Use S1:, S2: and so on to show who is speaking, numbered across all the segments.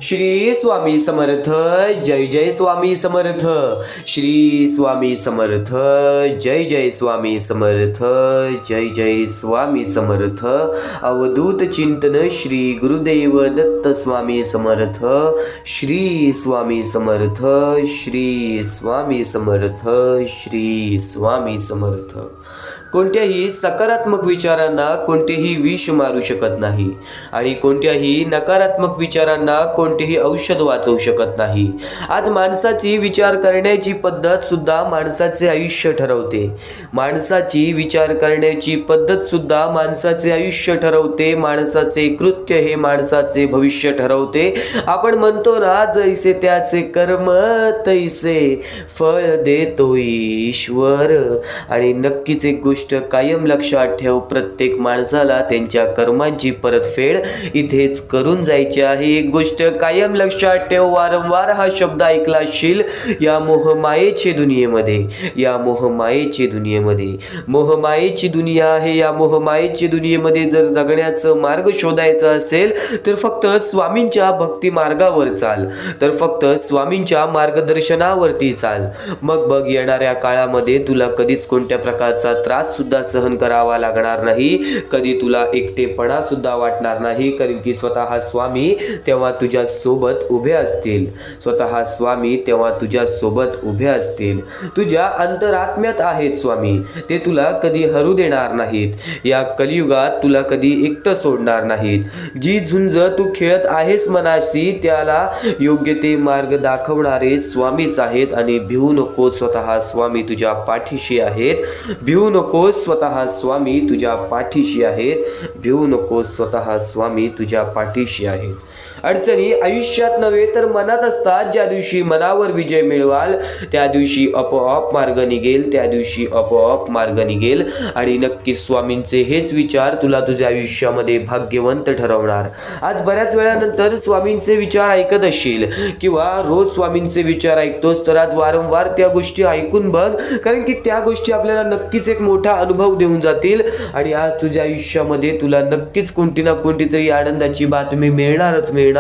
S1: श्री स्वामी समर्थ. जय जय स्वामी समर्थ. श्री स्वामी समर्थ. जय जय स्वामी समर्थ. जय जय स्वामी समर्थ. अवधूत चिंतन श्री गुरुदेव दत्त स्वामी समर्थ. श्री स्वामी समर्थ. श्री स्वामी समर्थ. श्री स्वामी समर्थ. कोणत्याही सकारात्मक विचारांना कोणतेही विष मारू शकत नाही आणि कोणत्याही नकारात्मक विचारांना कोणतेही औषध वाचवू शकत नाही. आज माणसाची विचार करण्याची पद्धत सुद्धा माणसाचे आयुष्य ठरवते. माणसाची विचार करण्याची पद्धत सुद्धा माणसाचे आयुष्य ठरवते. माणसाचे कृत्य हे माणसाचे भविष्य ठरवते. आपण म्हणतो ना, जैसे त्याचे कर्म तैसे फळ देतो ईश्वर. आणि नक्कीच एक गोष्ट कायम लक्षात ठेव, प्रत्येक माणसाला त्यांच्या कर्मांची परतफेड इथेच करून जायची आहे. एक गोष्ट कायम लक्षात ठेव, वारंवार हा शब्द ऐकला असशील, या मोहमायेच्या दुनियेमध्ये, या मोहमायेच्या दुनियेमध्ये, मोहमायेची दुनिया आहे. या मोहमायेच्या दुनियेमध्ये जर जगण्याचं मार्ग शोधायचा असेल तर फक्त स्वामींच्या भक्ती मार्गावर चाल, तर फक्त स्वामींच्या मार्गदर्शनावरती चाल. मग बघ, येणाऱ्या काळामध्ये तुला कधीच कोणत्या प्रकारचा त्रास सुद्धा सहन करावा लागणार नाही. कधी तुला एकटेपणा सुद्धा वाटणार नाही, कारण की स्वतः स्वामी तेव्हा तुझ्या सोबत उभे असतील. स्वतः स्वामी तेव्हा तुझ्या सोबत उभे असतील. तुझ्या अंतरात्म्यात आहेत स्वामी, ते तुला कधी हरू देणार नाहीत. या कलियुगात तुला कधी एकटं सोडणार नाहीत. जी झुंज तू खेळत आहेस मनाशी, त्याला योग्य ते मार्ग दाखवणारे स्वामीच आहेत. आणि भिवू नको, स्वतः स्वामी तुझ्या पाठीशी आहेत. भिवू नको, स्वतः स्वामी तुझ्या पाठीशी आहेत. भिवू नको, स्वतः स्वामी तुझ्या पाठीशी आहेत. अडचणी आयुष्यात नव्हे तर मनात असतात. ज्या दिवशी मनावर विजय मिळवाल त्या दिवशी आपोआप मार्ग निघेल, त्या दिवशी आपोआप मार्ग निघेल. आणि नक्की स्वामींचे हेच विचार तुला तुझ्या आयुष्यामध्ये भाग्यवंत ठरवणार. आज बऱ्याच वेळानंतर स्वामींचे विचार ऐकत असशील किंवा रोज स्वामींचे विचार ऐकतोस, तर आज वारंवार त्या गोष्टी ऐकून बघ, कारण की त्या गोष्टी आपल्याला नक्कीच एक मोठा अनुभव देऊन जातील. आणि आज तुझ्या आयुष्यामध्ये तुला नक्कीच कोणती ना कोणती तरी आनंदाची बातमी मिळणारच मिळणार,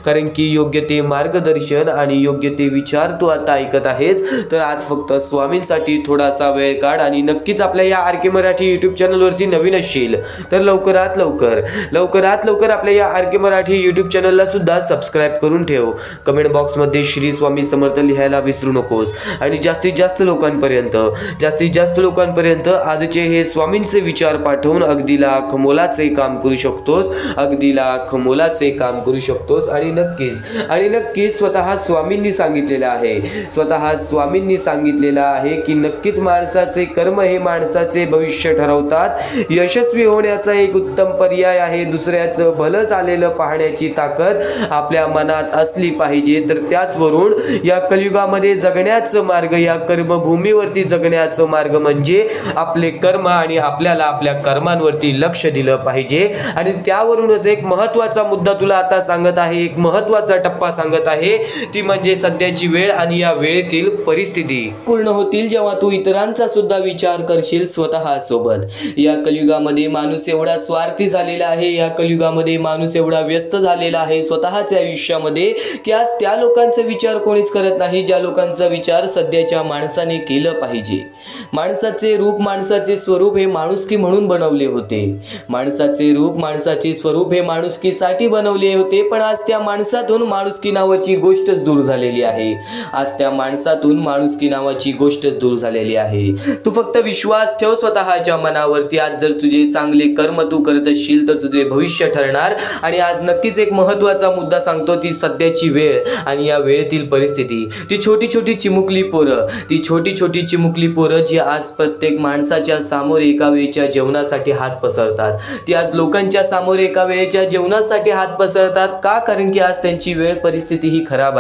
S1: कारण की योग्य ते मार्गदर्शन आणि योग्य ते विचार तू आता ऐकत आहेस. तर आज फक्त स्वामींसाठी थोडासा वेळ काढ. आणि नक्कीच आपल्या या आर के मराठी यूट्यूब चॅनलवरती नवीन असशील तर लवकरात लवकर आपल्या या आर के मराठी यूट्यूब चॅनलला सुद्धा सबस्क्राईब करून ठेव. कमेंट बॉक्समध्ये श्री स्वामी समर्थ लिहायला विसरू नकोस. आणि जास्तीत जास्त लोकांपर्यंत आजचे हे स्वामींचे विचार पाठवून अगदी लाख मोलाचे काम करू शकतोस. अगदी लाख मोलाचे काम करू शकतोस. आणि नक्कीच स्वतः स्वामींनी सांगितलेलं आहे की नक्कीच माणसाचे कर्म हे माणसाचे भविष्य ठरवतात. यशस्वी होण्याचा एक उत्तम पर्याय आहे दुसऱ्याचं भलं चालेलं पाहण्याची ताकद आपल्या मनात असली पाहिजे. तर त्याचवरून या कलियुगामध्ये जगण्याचं मार्ग, या कर्मभूमीवरती जगण्याचं मार्ग म्हणजे आपले कर्म, आणि आपल्याला आपल्या कर्मांवरती लक्ष दिलं पाहिजे. आणि त्यावरूनच एक महत्त्वाचा मुद्दा तुला आता सांगत आहे, एक महत्त्वाचा टप्पा सांगत आहे, ती म्हणजे सध्याची वेळ आणि या वेळेतील परिस्थिती पूर्ण होतील जेव्हा तू इतरांचा सुद्धा विचार करशील स्वतः सोबत. या कलियुगामध्ये माणूस एवढा स्वार्थी झालेला आहे, या कलियुगामध्ये माणूस एवढा व्यस्त झालेला आहे स्वतःच्या आयुष्यामध्ये, की आज त्या लोकांचा विचार कोणीच करत नाही ज्या लोकांचा विचार सध्याच्या माणसाने केलं पाहिजे. माणसाचे रूप, माणसाचे स्वरूप हे माणुसकी म्हणून बनवले होते. माणसाचे रूप, माणसाचे स्वरूप हे माणुसकीसाठी बनवले होते. पण आज त्या माणसातून माणुसकी नावाची गोष्टच दूर झालेली आहे. तू फक्त विश्वास ठेव स्वतःच्या मनावरती. आज जर तुझे चांगले कर्म तू करत असशील तर तुझे भविष्य ठरणार. आणि आज नक्कीच एक महत्त्वाचा मुद्दा सांगतो, ती सध्याची वेळ आणि या वेळेतील परिस्थिती. ती छोटी छोटी चिमुकली पोरं जी आज प्रत्येक माणसाच्या समोर एका वेळेच्या जेवणासाठी हात पसरतात. ती आज लोकांच्या समोर एका वेळेच्या जेवणासाठी हात पसरतात. का? कारण की आज त्यांची वेळ परिस्थिती ही खराब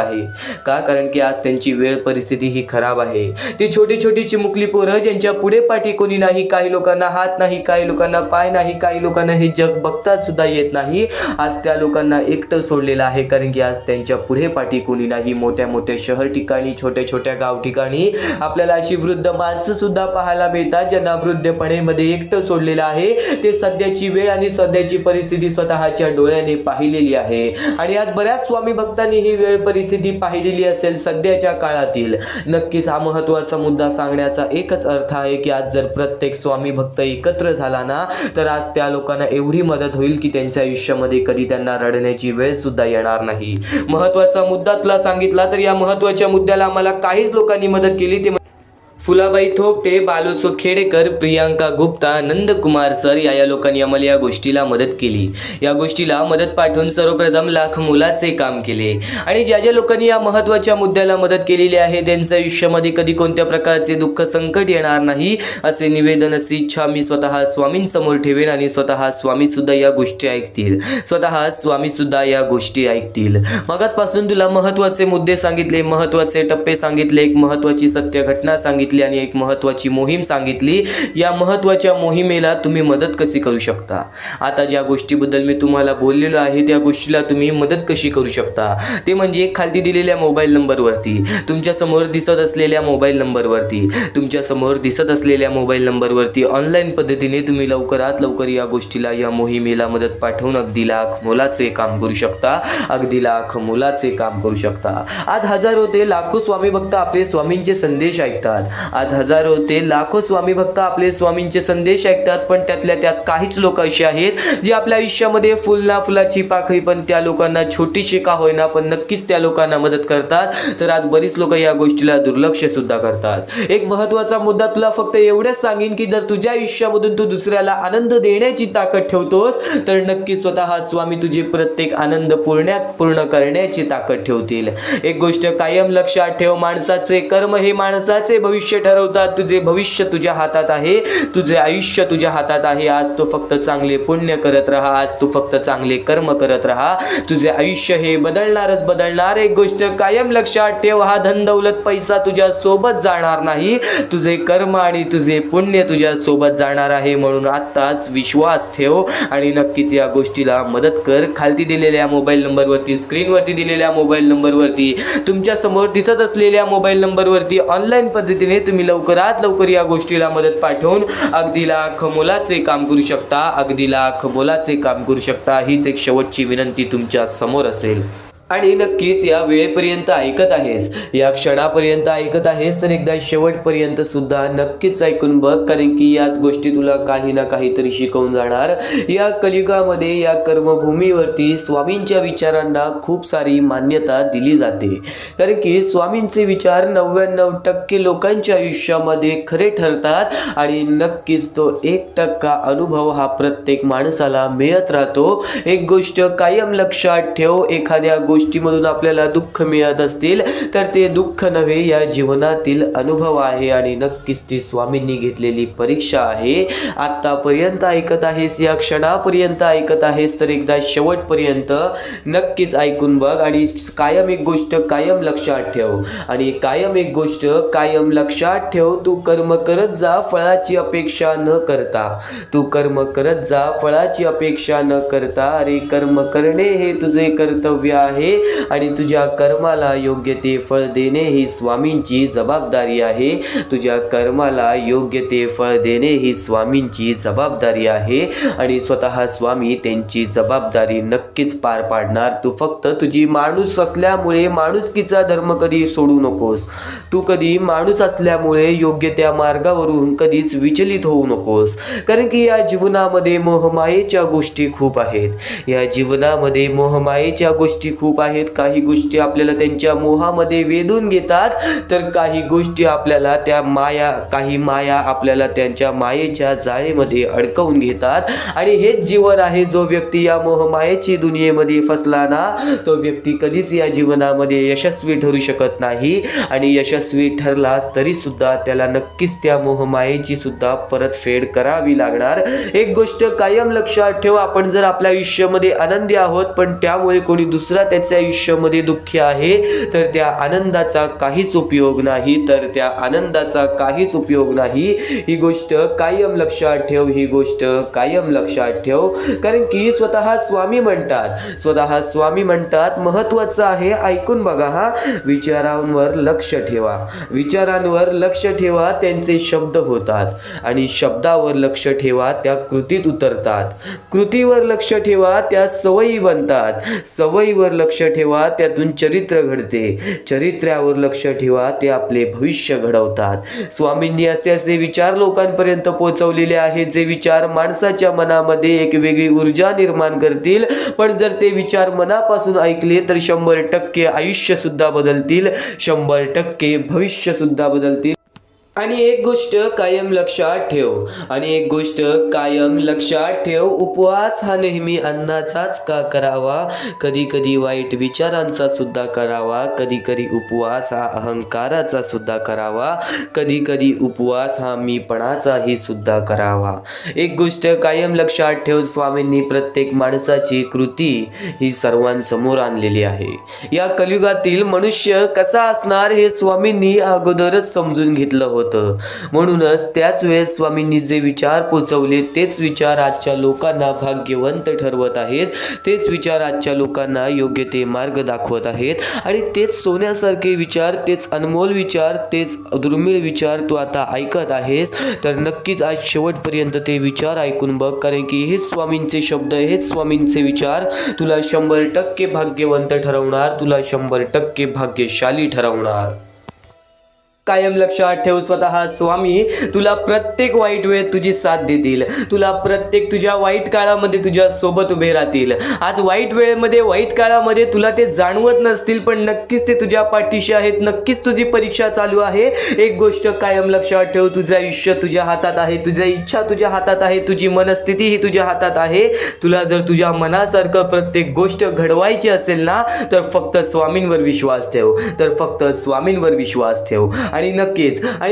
S1: आहे. ती छोटी छोटी चिमुकली पोरं ज्यांच्या पुढे पाठी कोणी नाही, काही लोकांना हात नाही, काही लोकांना पाय नाही, काही लोकांना हे जग बघता सुद्धा येत नाही. आज त्या लोकांना एकटं सोडलेलं आहे, कारण की आज त्यांच्या पुढे पाठी कोणी नाही. मोठ्या मोठ्या शहर ठिकाणी, छोट्या छोट्या गाव ठिकाणी आपल्याला अशी वृद्ध माणसं सुद्धा पाहायला मिळतात ज्यांना वृद्धपणेमध्ये एकटं सोडलेलं आहे. ते सध्याची वेळ आणि सध्याची परिस्थिती स्वतःच्या डोळ्याने पाहिलेली आहे. आहे आणि आज बऱ्याच स्वामी भक्तांनी ही वेळ परिस्थिती पाहिलेली असेल सध्याच्या काळातील. नक्कीच हा महत्त्वाचा मुद्दा सांगण्याचा एकच अर्थ आहे की आज जर प्रत्येक स्वामी भक्त एकत्र झाला ना तर आज त्या लोकांना एवढी मदत होईल की त्यांच्या आयुष्यामध्ये कधी त्यांना रडण्याची वेळ सुद्धा येणार नाही. महत्त्वाचा मुद्दा तुला सांगितला तर या महत्त्वाच्या मुद्द्याला आम्हाला काहीच लोकांनी मदत केली. ते फुलाबाई थोपटे, बालूसो खेडेकर, प्रियांका गुप्ता, नंदकुमार सर या लोकांनी आम्हाला या गोष्टीला मदत केली. या गोष्टीला मदत पाठवून सर्वप्रथम लाख मोलाचे काम केले आणि ज्या लोकांनी या महत्त्वाच्या मुद्द्याला मदत केलेली आहे त्यांच्या आयुष्यामध्ये कधी कोणत्या प्रकारचे दुःख संकट येणार नाही असे निवेदन अशी इच्छा मी स्वतः स्वामींसमोर ठेवेन आणि स्वतः स्वामी सुद्धा या गोष्टी ऐकतील. स्वतः स्वामी सुद्धा या गोष्टी ऐकतील. मगाचपासून तुला महत्त्वाचे मुद्दे सांगितले, महत्त्वाचे टप्पे सांगितले, एक महत्त्वाची सत्य घटना सांगितली आणि एक महत्त्वाची मोहीम सांगितली. या महत्त्वाच्या मोहिमेला तुम्ही मदत कशी करू शकता. आता ज्या गोष्टीबद्दल मी तुम्हाला बोललेलो आहे त्या गोष्टीला तुम्ही मदत कशी करू शकता ते म्हणजे खाली दिलेल्या मोबाईल नंबरवरती, तुमच्या समोर दिसत असलेल्या मोबाईल नंबरवरती ऑनलाईन पद्धतीने तुम्ही लवकरात लवकर या गोष्टीला या मोहिमेला मदत पाठवून अगदी लाख मोलाचे काम करू शकता. अगदी लाख मोलाचे काम करू शकता. आज हजारो ते लाखो स्वामी भक्त आपले स्वामींचे संदेश ऐकतात. आज हजारो ते लाखो स्वामी भक्त आपले स्वामींचे संदेश ऐकतात पण त्यातल्या त्यात काहीच लोक असे आहेत जे आपल्या आयुष्यामध्ये फुलाची पाकळी पण त्या लोकांना छोटीशी का होईना पण नक्कीच त्या लोकांना मदत करतात. तर आज बरीच लोक या गोष्टीला दुर्लक्ष सुद्धा करतात. एक महत्त्वाचा मुद्दा तुला फक्त एवढंच सांगेन की जर तुझ्या आयुष्यामधून तू दुसऱ्याला आनंद देण्याची ताकद ठेवतोस तर नक्की स्वतः स्वामी तुझे प्रत्येक आनंद पूर्ण करण्याची ताकद ठेवतील. एक गोष्ट कायम लक्षात ठेव, माणसाचे कर्म हे माणसाचे भविष्य ठरवतात. तुझे भविष्य तुझ्या हातात आहे, तुझे आयुष्य तुझ्या हातात आहे. आज तू फक्त चांगले पुण्य करत राहा, आज तू फक्त चांगले कर्म करत राहा. तुझे आयुष्य हे बदलणार. एक गोष्ट कायम लक्षात ठेव, हा धन दौलत पैसा तुझ्या सोबत जाणार नाही, तुझे कर्म आणि तुझे पुण्य तुझ्या सोबत जाणार आहे. म्हणून आत्ताच विश्वास ठेव आणि नक्कीच या गोष्टीला मदत कर. खालती दिलेल्या मोबाईल नंबरवरती, स्क्रीनवरती दिलेल्या मोबाईल नंबरवरती, तुमच्या समोर दिसत असलेल्या मोबाईल नंबरवरती ऑनलाईन पद्धतीने तुम्ही लवकरात लवकर या गोष्टीला मदत पाठवून अगदी लाख मोलाचे काम करू शकता. हीच एक शेवटची विनंती तुमच्या समोर असेल आणि नक्कीच या वेळेपर्यंत ऐकत आहेस, या क्षणापर्यंत ऐकत आहेस तर एकदा शेवटपर्यंत सुद्धा नक्कीच ऐकून बघ, कारण की याच गोष्टी तुला काही ना काहीतरी शिकवून जाणार. या कलियुगामध्ये या कर्मभूमीवरती स्वामींच्या विचारांना खूप सारी मान्यता दिली जाते, कारण की स्वामींचे विचार 99% लोकांच्या आयुष्यामध्ये खरे ठरतात आणि नक्कीच तो 1% अनुभव हा प्रत्येक माणसाला मिळत राहतो. एक गोष्ट कायम लक्षात ठेव, एखाद्या गोष्टीमधून आपल्याला दुःख मिळत असतील तर ते दुःख नव्हे, या जीवनातील अनुभव आहे आणि नक्कीच ती स्वामींनी घेतलेली परीक्षा आहे. आतापर्यंत ऐकत आहेस, या क्षणापर्यंत ऐकत आहेस तर एकदा शेवटपर्यंत नक्कीच ऐकून बघ आणि कायम एक गोष्ट कायम लक्षात ठेव, तू कर्म करत जा फळाची अपेक्षा न करता, अरे कर्म करणे हे तुझे कर्तव्य आहे आणि तुझ्या कर्माला योग्य ते फळ देणे ही स्वामींची जबाबदारी आहे. आणि स्वतः स्वामी त्यांची जबाबदारी नक्कीच पार पाडणार. तू फक्त तुझी माणूस असल्यामुळे माणुसकीचा धर्म कधी सोडू नकोस. तू कधी माणूस असल्यामुळे योग्य त्या मार्गावरून कधीच विचलित होऊ नकोस, कारण की या जीवनामध्ये मोहमायेच्या गोष्टी खूप आहेत. काही गोष्टी आपल्याला त्यांच्या मोहामध्ये वेधून घेतात तर काही गोष्टी आपल्याला काही माया आपल्याला त्यांच्या मायेच्या जाळेमध्ये अडकवून घेतात. आणि हेच जीवन आहे. जो व्यक्ती या मोहमायेची दुनियेमध्ये फसला ना तो व्यक्ती कधीच या जीवनामध्ये यशस्वी ठरू शकत नाही आणि यशस्वी ठरलाच तरी सुद्धा त्याला नक्कीच त्या मोहमायेची सुद्धा परतफेड करावी लागणार. एक गोष्ट कायम लक्षात ठेवा, आपण जर आपल्या आयुष्यामध्ये आनंदी आहोत पण त्यामुळे कोणी दुसरा त्याचा त्यांच्या आयुष्यामध्ये दुःखी आहे तर त्या आनंदाचा काहीच उपयोग नाही, तर त्या आनंदाचा काहीच उपयोग नाही. ही गोष्ट कायम लक्षात ठेव, ही गोष्ट कायम लक्षात ठेव. कारण की स्वतः स्वामी म्हणतात महत्वाचं आहे, ऐकून बघा हा, विचारांवर लक्ष ठेवा, विचारांवर लक्ष ठेवा, त्यांचे शब्द होतात आणि शब्दावर लक्ष ठेवा, त्या कृतीत उतरतात, कृतीवर लक्ष ठेवा, त्या सवयी बनतात, सवयीवर लक्ष ठेवा, त्यातून चरित्र घडते, चरित्र्यावर लक्ष ठेवा, ते आपले भविष्य घडवतात. स्वामींनी असे विचार लोकांपर्यंत पोहोचवलेले आहेत जे विचार माणसाच्या मनामध्ये एक वेगळी ऊर्जा निर्माण करतील. पण जर ते विचार मनापासून ऐकले तर 100% आयुष्य सुद्धा बदलतील, 100% भविष्य सुद्धा बदलतील. आणि एक गोष्ट कायम लक्षात ठेव, उपवास हा नेहमी अन्नाचाच का करावा, कधी कधी वाईट विचारांचा सुद्धा करावा, कधी कधी उपवास हा अहंकाराचा सुद्धा करावा, कधी कधी उपवास हा मीपणाचाही सुद्धा करावा. एक गोष्ट कायम लक्षात ठेव, स्वामींनी प्रत्येक माणसाची कृती ही सर्वांसमोर आणलेली आहे. या कलियुगातील मनुष्य कसा असणार हे स्वामींनी अगोदरच समजून घेतलं होतं. म्हणूनच त्याच वेळेस स्वामींनी जे विचार पोचवले तेच विचार आजच्या लोकांना भाग्यवंत ठरवत आहेत, तेच विचार आजच्या लोकांना योग्य ते मार्ग दाखवत आहेत. आणि तेच सोन्यासारखे विचार, तेच अनमोल विचार, तेच दुर्मिळ विचार तू आता ऐकत आहेस. तर नक्कीच आज शेवटपर्यंत ते विचार ऐकून बघ, कारण की हेच स्वामींचे शब्द, हेच स्वामींचे विचार तुला 100% भाग्यवंत ठरवणार, तुला 100% भाग्यशाली ठरवणार. कायम लक्षात ठेव, स्वतः स्वामी तुला प्रत्येक वाईट वेळेत तुझी साथ देतील, तुला प्रत्येक तुझ्या वाईट काळामध्ये तुझ्या सोबत उभे राहतील. आज वाईट वेळेमध्ये, वाईट काळामध्ये तुला ते जाणवत नसतील, पण नक्कीच ते तुझ्या पाठीशी आहेत, नक्कीच तुझी परीक्षा चालू आहे. एक गोष्ट कायम लक्षात ठेव, तुझं आयुष्य तुझ्या हातात आहे, तुझ्या इच्छा तुझ्या हातात आहे, तुझी मनस्थिती ही तुझ्या हातात आहे. तुला जर तुझ्या मनासारखं प्रत्येक गोष्ट घडवायची असेल ना, तर फक्त स्वामींवर विश्वास ठेव, तर फक्त स्वामींवर विश्वास ठेव. आणि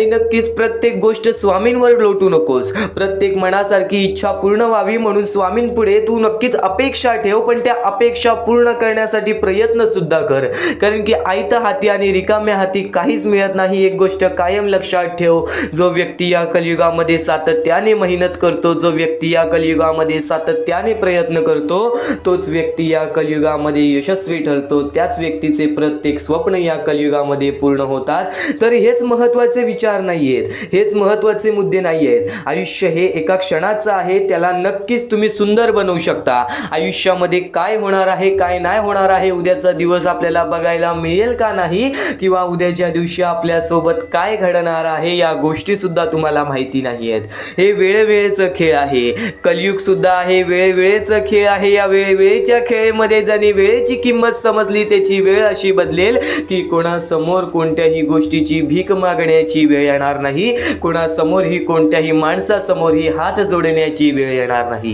S1: नक्कीच प्रत्येक गोष्ट स्वामींवर लोटू नकोस. प्रत्येक मनासारखी इच्छा पूर्ण व्हावी म्हणून स्वामींपुढे तू नक्कीच अपेक्षा ठेव, पण त्या अपेक्षा पूर्ण करण्यासाठी प्रयत्न सुद्धा कर, कारण की आयत्या हाती आणि रिकाम्या हाती काहीच मिळत नाही. एक गोष्ट कायम लक्षात ठेव, जो व्यक्ती या कलियुगामध्ये सातत्याने मेहनत करतो, जो व्यक्ती या कलियुगामध्ये सातत्याने प्रयत्न करतो, तोच व्यक्ती या कलियुगामध्ये यशस्वी ठरतो, त्याच व्यक्तीचे प्रत्येक स्वप्न या कलियुगामध्ये पूर्ण होतात. तर हेच महत्त्वाचे विचार नाहीयेत, हेच महत्त्वाचे मुद्दे नाहीयेत. आयुष्य हे एका क्षणाचं आहे, त्याला नक्कीच तुम्ही सुंदर बनवू शकता. आयुष्यामध्ये काय होणार आहे, काय नाही होणार आहे, उद्याचा दिवस आपल्याला बघायला मिळेल का नाही, किंवा उद्याच्या दिवशी आपल्यासोबत काय घडणार आहे या गोष्टी सुद्धा तुम्हाला माहिती नाहीयेत. हे वेळेवेळेचं खेळ आहे, कलियुग सुद्धा आहे वेळेवेळेचं खेळ आहे. या वेळेवेळेच्या खेळामध्ये ज्याने वेळेची किंमत समजली त्याची वेळ अशी बदलेल की कोणासमोर कोणत्याही गोष्टीची भीक मागण्याची वेळ येणार नाही, कोणासमोरही कोणत्याही माणसासमोरही हात जोडण्याची वेळ येणार नाही.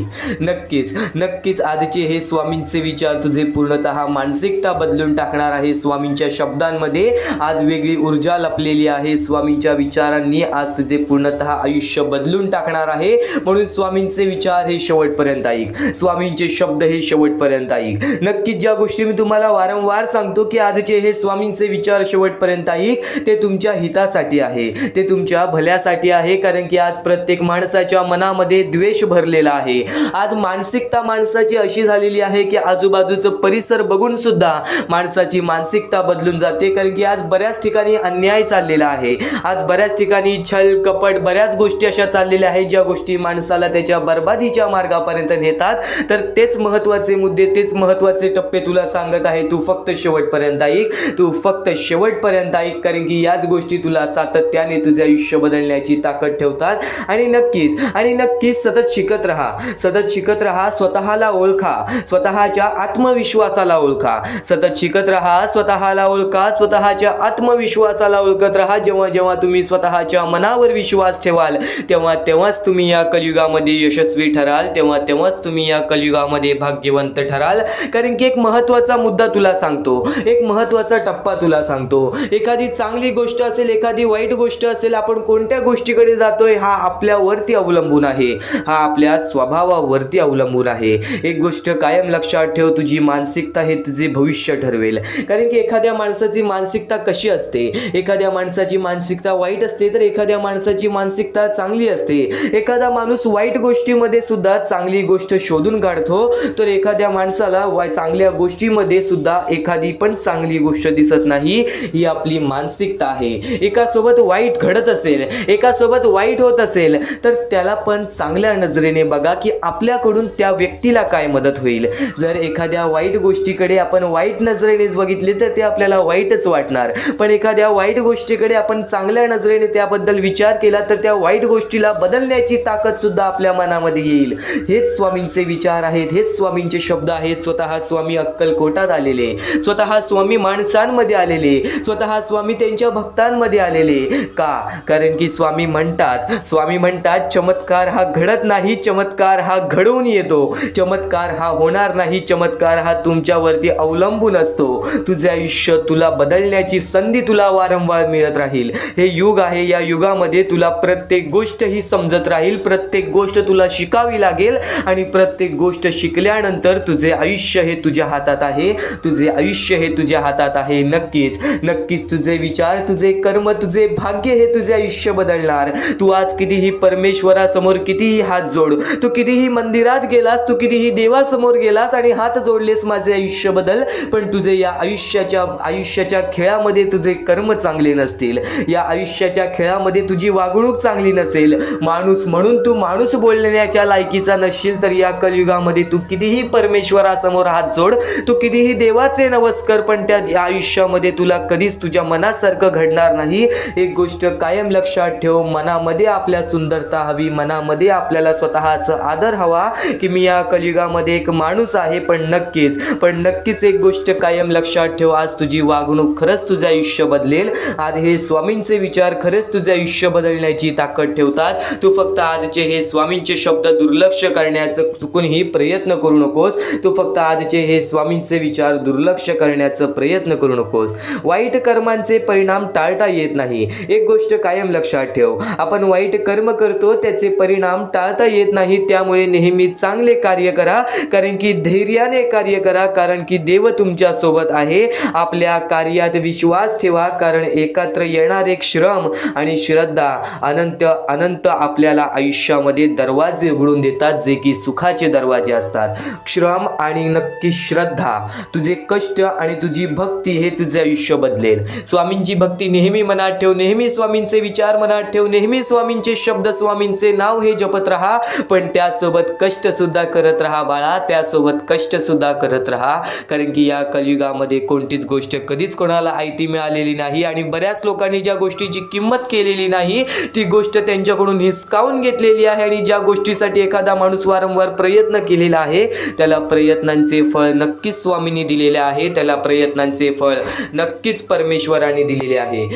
S1: नक्कीच आजचे हे स्वामींचे विचार तुझे पूर्णतः मानसिकता बदलून टाकणार आहे. स्वामींच्या शब्दांमध्ये आज वेगळी ऊर्जा लपलेली आहे. स्वामींच्या विचारांनी आज तुझे पूर्णतः आयुष्य बदलून टाकणार आहे. म्हणून स्वामींचे विचार हे शेवटपर्यंत ऐक, स्वामींचे शब्द हे शेवटपर्यंत ऐक. नक्कीच ज्या गोष्टी मी तुम्हाला वारंवार सांगतो की आजचे हे स्वामींचे विचार शेवटपर्यंत ऐक, ते तुमच्या हितासाठी आहे, ते तुमच्या भल्यासाठी आहे. कारण की आज प्रत्येक माणसाच्या मनामध्ये द्वेष भरलेला आहे. आज मानसिकता माणसाची अशी झालेली आहे की आजूबाजूचं परिसर बघून सुद्धा माणसाची मानसिकता बदलून जाते. कारण की आज बऱ्याच ठिकाणी अन्याय चाललेला आहे, आज बऱ्याच ठिकाणी छल कपट बऱ्याच गोष्टी अशा चाललेल्या आहेत ज्या गोष्टी माणसाला त्याच्या बर्बादीच्या मार्गापर्यंत नेतात. तर तेच महत्त्वाचे मुद्दे, तेच महत्त्वाचे टप्पे तुला सांगत आहे. तू फक्त शेवटपर्यंत ऐक, तू फक्त शेवटपर्यंत ऐक, कारण की याच गोष्टी तुला सातत्याने तुझे आयुष्य बदलण्याची ताकद ठेवतात. आणि नक्कीच सतत शिकत राहा, स्वतःला ओळखा, स्वतःच्या आत्मविश्वासाला ओळखा, सतत शिकत राहा, स्वतःला ओळखा, स्वतःच्या आत्मविश्वासाला ओळखत राहा. जेव्हा तुम्ही स्वतःच्या मनावर विश्वास ठेवाल तेव्हाच तुम्ही या कलियुगामध्ये यशस्वी ठराल, तेव्हाच तुम्ही या कलियुगामध्ये भाग्यवंत ठराल. कारण की एक महत्त्वाचा मुद्दा तुला सांगतो, एक महत्त्वाचा टप्पा तुला सांगतो. एखादी चांगली गोष्ट असेल असेल, एखादी वाईट गोष्ट असेल, आपण कोणत्या गोष्टीकडे जातोय हा आपल्यावरती अवलंबून आहे, हा आपल्या स्वभावावरती अवलंबून आहे. एक गोष्ट कायम लक्षात ठेव, तुझी मानसिकता हे तुझे भविष्य ठरवेल. कारण की एखाद्या माणसाची मानसिकता कशी असते, एखाद्या माणसाची मानसिकता वाईट असते तर एखाद्या माणसाची मानसिकता चांगली असते. एखादा माणूस वाईट गोष्टीमध्ये सुद्धा चांगली गोष्ट शोधून काढतो, तर एखाद्या माणसाला चांगल्या गोष्टीमध्ये सुद्धा एखादी पण चांगली गोष्ट दिसत नाही. ही आपली मानसिकता आहे. एकासोबत वाईट घडत असेल, एकासोबत वाईट होत असेल, तर त्याला पण चांगल्या नजरेने बघा की आपल्याकडून त्या व्यक्तीला काय मदत होईल. जर एखाद्या वाईट गोष्टीकडे आपण वाईट नजरेनेच बघितले तर ते आपल्याला वाईटच वाटणार. पण एखाद्या वाईट गोष्टीकडे आपण चांगल्या नजरेने त्याबद्दल विचार केला तर त्या वाईट गोष्टीला बदलण्याची ताकद सुद्धा आपल्या मनामध्ये येईल. हेच स्वामींचे विचार आहेत, हेच स्वामींचे शब्द आहेत. स्वतः स्वामी अक्कलकोटात आलेले, स्वतः स्वामी माणसांमध्ये आलेले, स्वतः स्वामी त्यांच्या भक्तांमध्ये आलेले. का? कारण की स्वामी म्हणतात चमत्कार हा घडत नाही, चमत्कार हा घडवून येतो. चमत्कार हा होणार नाही, चमत्कार हा तुमच्यावरती अवलंबून असतो. तुझे आयुष्य, तुला बदलण्याची संधी तुला वारंवार मिळत राहील. हे युग आहे, या युगामध्ये तुला प्रत्येक गोष्ट ही समजत राहील, प्रत्येक गोष्ट तुला शिकावी लागेल आणि प्रत्येक गोष्ट शिकल्यानंतर तुझे आयुष्य हे तुझ्या हातात आहे, तुझे आयुष्य हे तुझ्या हातात आहे. नक्कीच तुझे विचार, तुझे कर्म, तुझे भाग्य हे तुझे आयुष्य बदलणार. तू आज कितीही परमेश्वरासमोर कितीही हात जोड, तू कितीही मंदिरात गेलास, तू कितीही देवासमोर गेलास आणि हात जोडलेस माझे आयुष्य बदल, पण तुझे या आयुष्याच्या खेळामध्ये तुझे कर्म चांगले नसतील, या आयुष्याच्या खेळामध्ये तुझी वागणूक चांगली नसेल, माणूस म्हणून तू माणूस बोलण्याच्या लायकीचा नसशील, तर या कलियुगामध्ये तू कितीही परमेश्वरासमोर हात जोड, तू कितीही देवाचे नमस्कार, पण त्या आयुष्यामध्ये तुला कधीच तुझ्या मनासारखं घडणार नाही. एक गोष्ट कायम लक्षात ठेव, मनामध्ये आपल्या सुंदरता हवी, मनामध्ये आपल्याला स्वतःचा आदर हवा की मी या कलियुगामध्ये एक माणूस आहे. पण नक्कीच एक गोष्ट कायम लक्षात ठेव, आज तुझी वागणूक खरंच तुझे आयुष्य बदलेल. आज हे स्वामींचे विचार खरंच तुझे आयुष्य बदलण्याची ताकद ठेवतात. तू फक्त आजचे हे स्वामींचे शब्द दुर्लक्ष करण्याचं चुकूनही प्रयत्न करू नकोस. तू फक्त आजचे हे स्वामींचे विचार दुर्लक्ष करण्याचा प्रयत्न करू नकोस. वाईट कर्मांचे परिणाम टाळता येत नाही. एक गोष्ट कायम लक्षात ठेव, आपण वाईट कर्म करतो, त्याचे परिणाम टाळता येत नाही. त्यामुळे नेहमी चांगले कार्य करा, कारण की धैर्याने कार्य करा, कारण की देव तुमच्या सोबत आहे. आपल्या कार्यात विश्वास ठेवा, कारण एकत्र येणार एक श्रम आणि श्रद्धा अनंत आपल्याला आयुष्यामध्ये दरवाजे उघडून देतात, जे की सुखाचे दरवाजे असतात. श्रम आणि नक्की श्रद्धा, तुझे कष्ट आणि तुझी भक्ती हे तुझे आयुष्य बदलेल. स्वामींची भक्ती नेहमी मनात ठेव, नेहमी स्वामींचे विचार मनात ठेव, नेहमी स्वामींचे शब्द, स्वामींचे नाव हे जपत राहा. पण त्यासोबत कष्ट सुद्धा करत राहा बाळा, त्यासोबत कष्ट सुद्धा करत राहा. कारण की या कलियुगामध्ये कोणतीच गोष्ट कधीच कोणाला आयती मिळालेली नाही आणि बऱ्याच लोकांनी ज्या गोष्टीची किंमत केलेली नाही ती गोष्ट त्यांच्याकडून हिसकावून घेतलेली आहे. आणि ज्या गोष्टीसाठी एखादा माणूस वारंवार प्रयत्न केलेला आहे त्याला प्रयत्नांचे फळ नक्कीच स्वामींनी दिलेले आहे, त्याला प्रयत्नांचे फळ नक्कीच परमेश्वराने दिलेले आहे.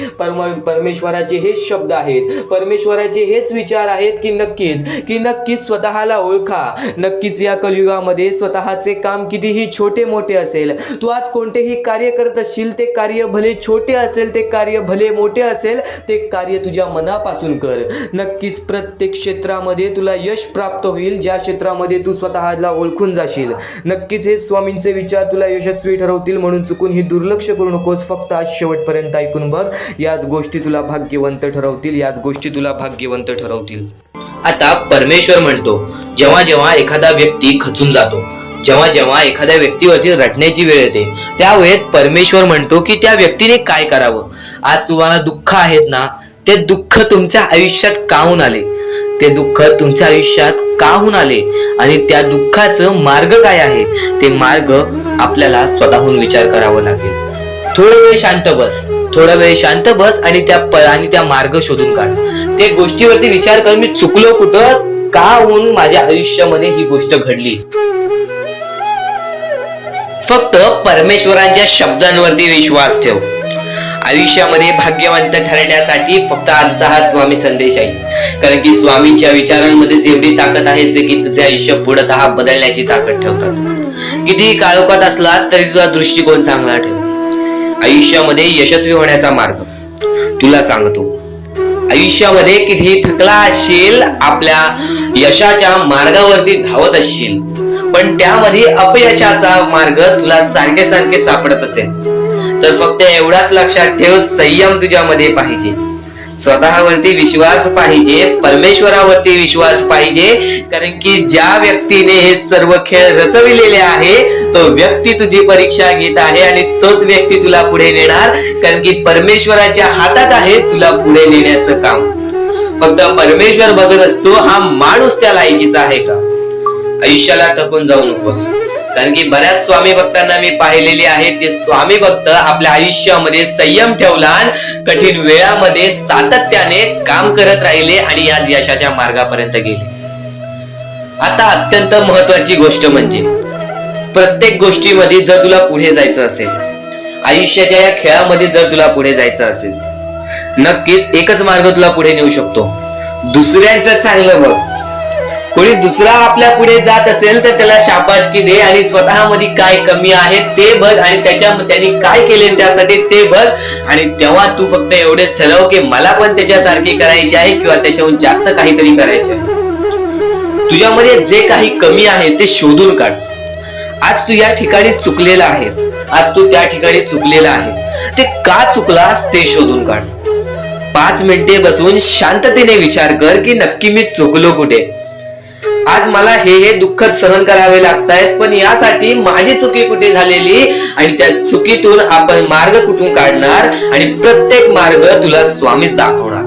S1: परमेश्वराचे हेच शब्द आहेत, परमेश्वराचे हेच विचार आहेत की नक्कीच स्वतःला ओळखा. नक्कीच या कलियुगामध्ये स्वतःचे काम कितीही छोटे मोठे असेल, तू आज कोणतेही कार्य करत असशील, ते कार्य भले छोटे असेल, ते कार्य भले मोठे असेल, ते कार्य तुझ्या मनापासून कर. नक्कीच प्रत्येक क्षेत्रामध्ये तुला यश प्राप्त होईल, ज्या क्षेत्रामध्ये तू स्वतःला ओळखून जाशील. नक्कीच हे स्वामींचे विचार तुला यशस्वी ठरवतील, म्हणून चुकून ही दुर्लक्ष करू नकोस. फक्त आज शेवटपर्यंत ऐकून बघ, याच गोष्टी तुला भाग्यवंत ठरवतील, याच गोष्टी तुला भाग्यवंत ठरवतील.
S2: आता परमेश्वर म्हणतो, जेव्हा जेव्हा एखादा व्यक्ती खचून जातो, जेव्हा जेव्हा एखाद्या व्यक्तीवरती रटण्याची वेळ येते, त्यावेळेत परमेश्वर म्हणतो की त्या व्यक्तीने काय करावं. आज तुम्हाला दुःख आहेत ना, ते दुःख तुमच्या आयुष्यात काहून आले, ते दुःख तुमच्या आयुष्यात काहून आले आणि त्या दुःखाचं मार्ग काय आहे, ते मार्ग आपल्याला स्वतःहून विचार करावा लागेल. थोडा वेळ शांत बस आणि त्या मार्ग शोधून काढ. ते गोष्टीवरती विचार कर, मी चुकलो कुठं, का होऊन माझ्या आयुष्यामध्ये ही गोष्ट घडली. फक्त परमेश्वरांच्या शब्दांवरती विश्वास ठेव. आयुष्यामध्ये भाग्यवंत ठरण्यासाठी फक्त आजचा हा स्वामी संदेश आहे, कारण की स्वामींच्या विचारांमध्ये जेवढी ताकद आहे, जे की तुझे आयुष्य पूर्णतः बदलण्याची ताकद ठेवतात. कितीही काळोखात असलास तरी तुझा दृष्टिकोन चांगला ठेव. आयुष्यामध्ये यशस्वी होण्याचा मार्ग तुला सांगतो, आयुष्यामध्ये कितीही थकला असशील, आपल्या यशाच्या मार्गावरती धावत असशील, पण त्यामध्ये अपयशाचा मार्ग तुला सारखे सारखे सापडत असेल, तर फक्त एवढाच लक्षात ठेव, संयम तुझ्यामध्ये पाहिजे, स्वतःवरती विश्वास पाहिजे, परमेश्वरावरती विश्वास पाहिजे. कारण की ज्या व्यक्तीने हे सर्व खेळ रचविलेले आहे, तो व्यक्ती तुझी परीक्षा घेत आहे आणि तोच व्यक्ती तुला पुढे नेणार. कारण की परमेश्वराच्या हातात आहे तुला पुढे नेण्याचं काम. फक्त परमेश्वर बघत असतो हा माणूस त्या लायकीचा आहे का. आयुष्याला थकून जाऊ नकोस. कारण की बऱ्याच स्वामी भक्तांना मी पाहिलेले आहे, ते स्वामी भक्त आपल्या आयुष्यामध्ये संयम ठेवला, कठीण वेळामध्ये सातत्याने काम करत राहिले आणि आज यशाच्या मार्गापर्यंत गेले. आता अत्यंत महत्वाची गोष्ट म्हणजे, प्रत्येक गोष्टीमध्ये जर तुला पुढे जायचं असेल, आयुष्याच्या या खेळामध्ये जर तुला पुढे जायचं असेल, नक्कीच एकच मार्ग तुला पुढे नेऊ शकतो. दुसऱ्यांचं चांगलं बघ. कोणी दुसरा आपल्या पुढे जात असेल तर त्याला शाबासकी दे आणि स्वतःमध्ये काय कमी आहे ते बघ आणि त्यांनी काय केले त्यासाठी ते बघ. आणि तेव्हा तू फक्त एवढेच ठरव की मला पण त्याच्यासारखी करायची आहे किंवा त्याच्याहून जास्त काहीतरी करायचे आहे. तुझ्यामध्ये जे काही कमी आहे ते शोधून काढ. आज तू या ठिकाणी चुकलेला आहेस, आज तू त्या ठिकाणी चुकलेला आहेस, ते का चुकलास ते शोधून काढ. 5 मिनिटे बसून शांततेने विचार कर की नक्की मी चुकलो कुठे. आज मला हे दुःख सहन करावे लागतायत, पण यासाठी माझी चुकी कुठे झालेली आणि त्या चुकीतून आपण मार्ग कुठून काढणार आणि प्रत्येक मार्ग तुला स्वामीच दाखवणार.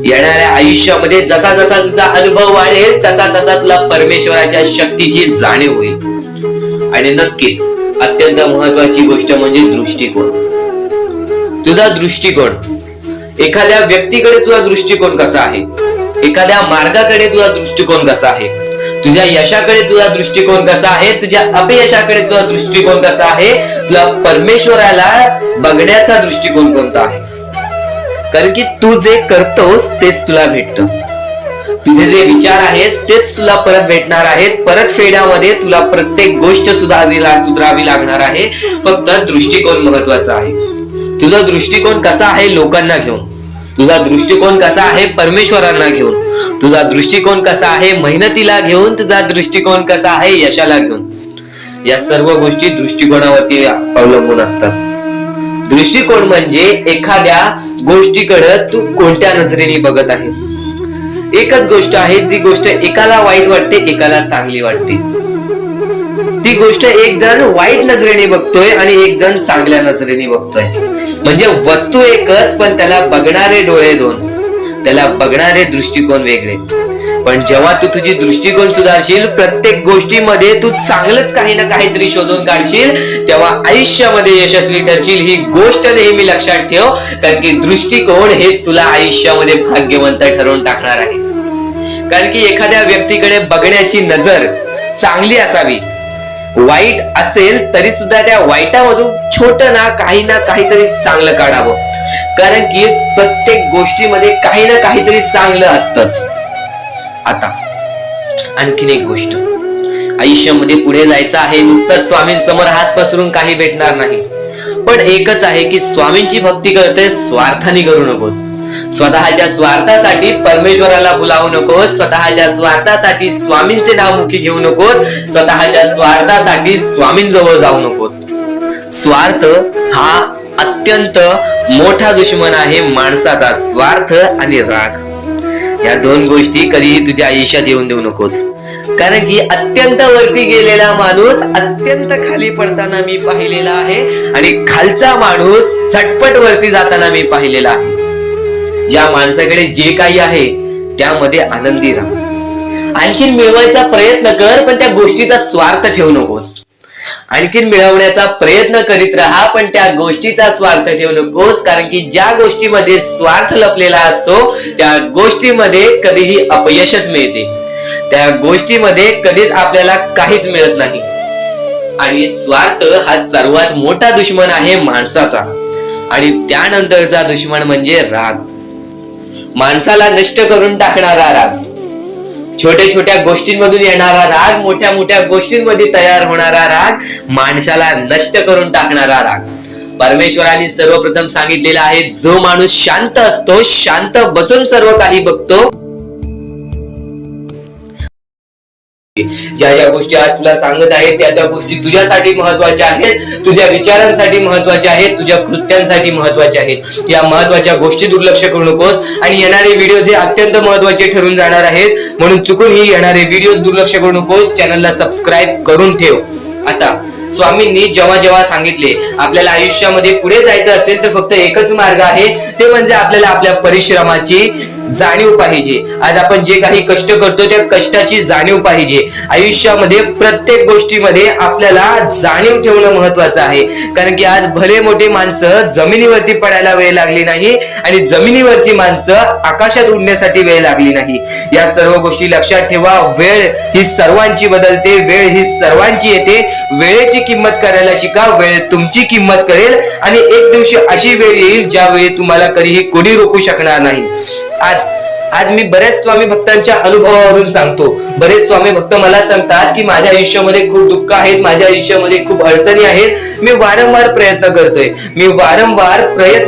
S2: येणाऱ्या आयुष्यामध्ये जसा जसा तुझा अनुभव वाढेल तसा तसा तुला परमेश्वराच्या शक्तीची जाणीव होईल. आणि नक्कीच अत्यंत महत्वाची गोष्ट म्हणजे दृष्टिकोन. तुझा दृष्टिकोन, एखाद्या व्यक्तीकडे तुझा दृष्टिकोन कसा आहे, एखाद्या मार्गाकडे तुझा दृष्टिकोन कसा आहे, तुझ्या यशाकडे तुझा दृष्टिकोन कसा आहे, तुझ्या अपयशाकडे तुझा दृष्टिकोन कसा आहे, तुला परमेश्वराला बघण्याचा दृष्टिकोन कोणता आहे. कारण की तू जे करतोस तेच तुला भेटतं. तुझे जे विचार आहेत तेच तुला परत भेटणार आहेत. परत फेड्यामध्ये तुला प्रत्येक गोष्ट सुधारावी लागणार आहे. फक्त दृष्टिकोन महत्वाचा आहे. तुझा दृष्टिकोन कसा आहे लोकांना घेऊन, तुझा दृष्टिकोन कसा आहे परमेश्वरांना घेऊन, तुझा दृष्टिकोन कसा आहे मेहनतीला घेऊन, तुझा दृष्टिकोन कसा आहे यशाला घेऊन. या सर्व गोष्टी दृष्टिकोनावरती अवलंबून असतात. दृष्टिकोन म्हणजे एखाद्या गोष्टीकडे तू कोणत्या नजरेने बघत आहेस. एकच गोष्ट आहे, जी गोष्ट एकाला वाईट वाटते एकाला चांगली वाटते. ती गोष्ट एक जण वाईट नजरेने बघतोय आणि एक जण चांगल्या नजरेने बघतोय. म्हणजे वस्तू एकच, पण त्याला बघणारे डोळे दोन, त्याला बघणारे दृष्टिकोन वेगळे. पण जेव्हा तू तुझी दृष्टिकोन सुधारशील, प्रत्येक गोष्टीमध्ये तू चांगलंच काही ना काहीतरी शोधून काढशील, तेव्हा आयुष्यामध्ये यशस्वी ठरशील. ही गोष्ट नेहमी लक्षात ठेव. कारण की दृष्टिकोन हेच तुला आयुष्यामध्ये भाग्यवंत ठरवून टाकणार आहे. कारण की एखाद्या व्यक्तीकडे बघण्याची नजर चांगली असावी. वाईट असेल तरी सुद्धा त्या वाईटामधून छोट ना काहीतरी चांगलं काढावं. कारण की प्रत्येक गोष्टीमध्ये काही ना काहीतरी चांगलं असतंच. आता आणखीन एक गोष्ट, आयुष्यामध्ये पुढे जायचं आहे, नुसतं स्वामींसमोर हात पसरून काही भेटणार नाही. पण एकच आहे की स्वामींची भक्ती करते, स्वार्थाने करू नकोस. स्वतःच्या स्वार्थासाठी परमेश्वराला भुलावू नकोस. स्वतःच्या स्वार्थासाठी स्वामींचे नाव मुखी घेऊ नकोस. स्वतःच्या स्वार्थासाठी स्वामींजवळ जाऊ नकोस. स्वार्थ हा अत्यंत मोठा दुश्मन आहे माणसाचा. स्वार्थ आणि राग या दोन गोष्टी कधीही तुझ्या आयुष्यात येऊन देऊ नकोस. कारण की अत्यंत वरती गेलेला माणूस अत्यंत खाली पडताना मी पाहिलेला आहे आणि खालचा माणूस झटपट वरती जाताना मी पाहिलेला आहे. ज्या माणसाकडे जे काही आहे त्यामध्ये आनंदी राहा. आणखीन मिळवायचा प्रयत्न कर, पण त्या गोष्टीचा स्वार्थ ठेवू नकोस. आणखीन मिळवण्याचा प्रयत्न करीत राहा, पण त्या गोष्टीचा स्वार्थ ठेवू नकोस. कारण की ज्या गोष्टीमध्ये स्वार्थ लपलेला असतो त्या गोष्टीमध्ये कधीही अपयशच मिळते. त्या गोष्टीमध्ये कधीच आपल्याला काहीच मिळत नाही. आणि स्वार्थ हा सर्वात मोठा दुश्मन आहे माणसाचा. आणि त्यानंतरचा दुश्मन म्हणजे राग. माणसाला नष्ट करून टाकणारा राग, छोट्या छोट्या गोष्टींमधून येणारा राग, मोठ्या मोठ्या गोष्टींमध्ये तयार होणारा राग, माणसाला नष्ट करून टाकणारा राग. परमेश्वराने सर्वप्रथम सांगितलेलं आहे, जो माणूस शांत असतो, शांत बसून सर्व काही बघतो, ज्या ज्या गोष्टी आज तुला सांगत आहेत त्या त्या गोष्टी तुझ्यासाठी महत्वाच्या आहेत, तुझ्या विचारांसाठी महत्वाच्या आहेत, तुझ्या कृत्यांसाठी महत्वाच्या आहेत. या महत्वाच्या गोष्टी दुर्लक्ष करू नकोस. आणि येणारे व्हिडिओ हे अत्यंत महत्वाचे ठरून जाणार आहेत, म्हणून चुकूनही येणारे व्हिडिओ दुर्लक्ष करू नकोस. चॅनलला सबस्क्राईब करून ठेव. आता स्वामींनी जेव्हा जेव्हा सांगितले आपल्याला आयुष्यामध्ये पुढे जायचं असेल तर फक्त एकच मार्ग आहे, ते म्हणजे आपल्याला आपल्या परिश्रमाची जाणीव पाहिजे. आज आपण जे काही कष्ट करतो त्या कष्टाची जाणीव पाहिजे. आयुष्यामध्ये प्रत्येक गोष्टीमध्ये आपल्याला जाणीव ठेवणं महत्वाचं आहे. कारण की आज भले मोठे माणसं जमिनीवरती पडायला वेळ लागली नाही आणि जमिनीवरची माणसं आकाशात उडण्यासाठी वेळ लागली नाही. या सर्व गोष्टी लक्षात ठेवा. वेळ ही सर्वांची बदलते, वेळ ही सर्वांची येते. वेळेची किंमत करायला शिका. वेळ तुमची किंमत करेल आणि एक दिवशी अशी वेळ येईल ज्यावेळी तुम्हाला कधीही कोणी रोखू शकणार नाही. आज मी बऱ्याच स्वामी भक्तांच्या अनुभवावरून सांगतो. बरेच स्वामी भक्त मला सांगतात की माझ्या आयुष्यामध्ये खूप दुःख आहेत, माझ्या आयुष्यामध्ये खूप अडचणी आहेत, मी वारंवार प्रयत्न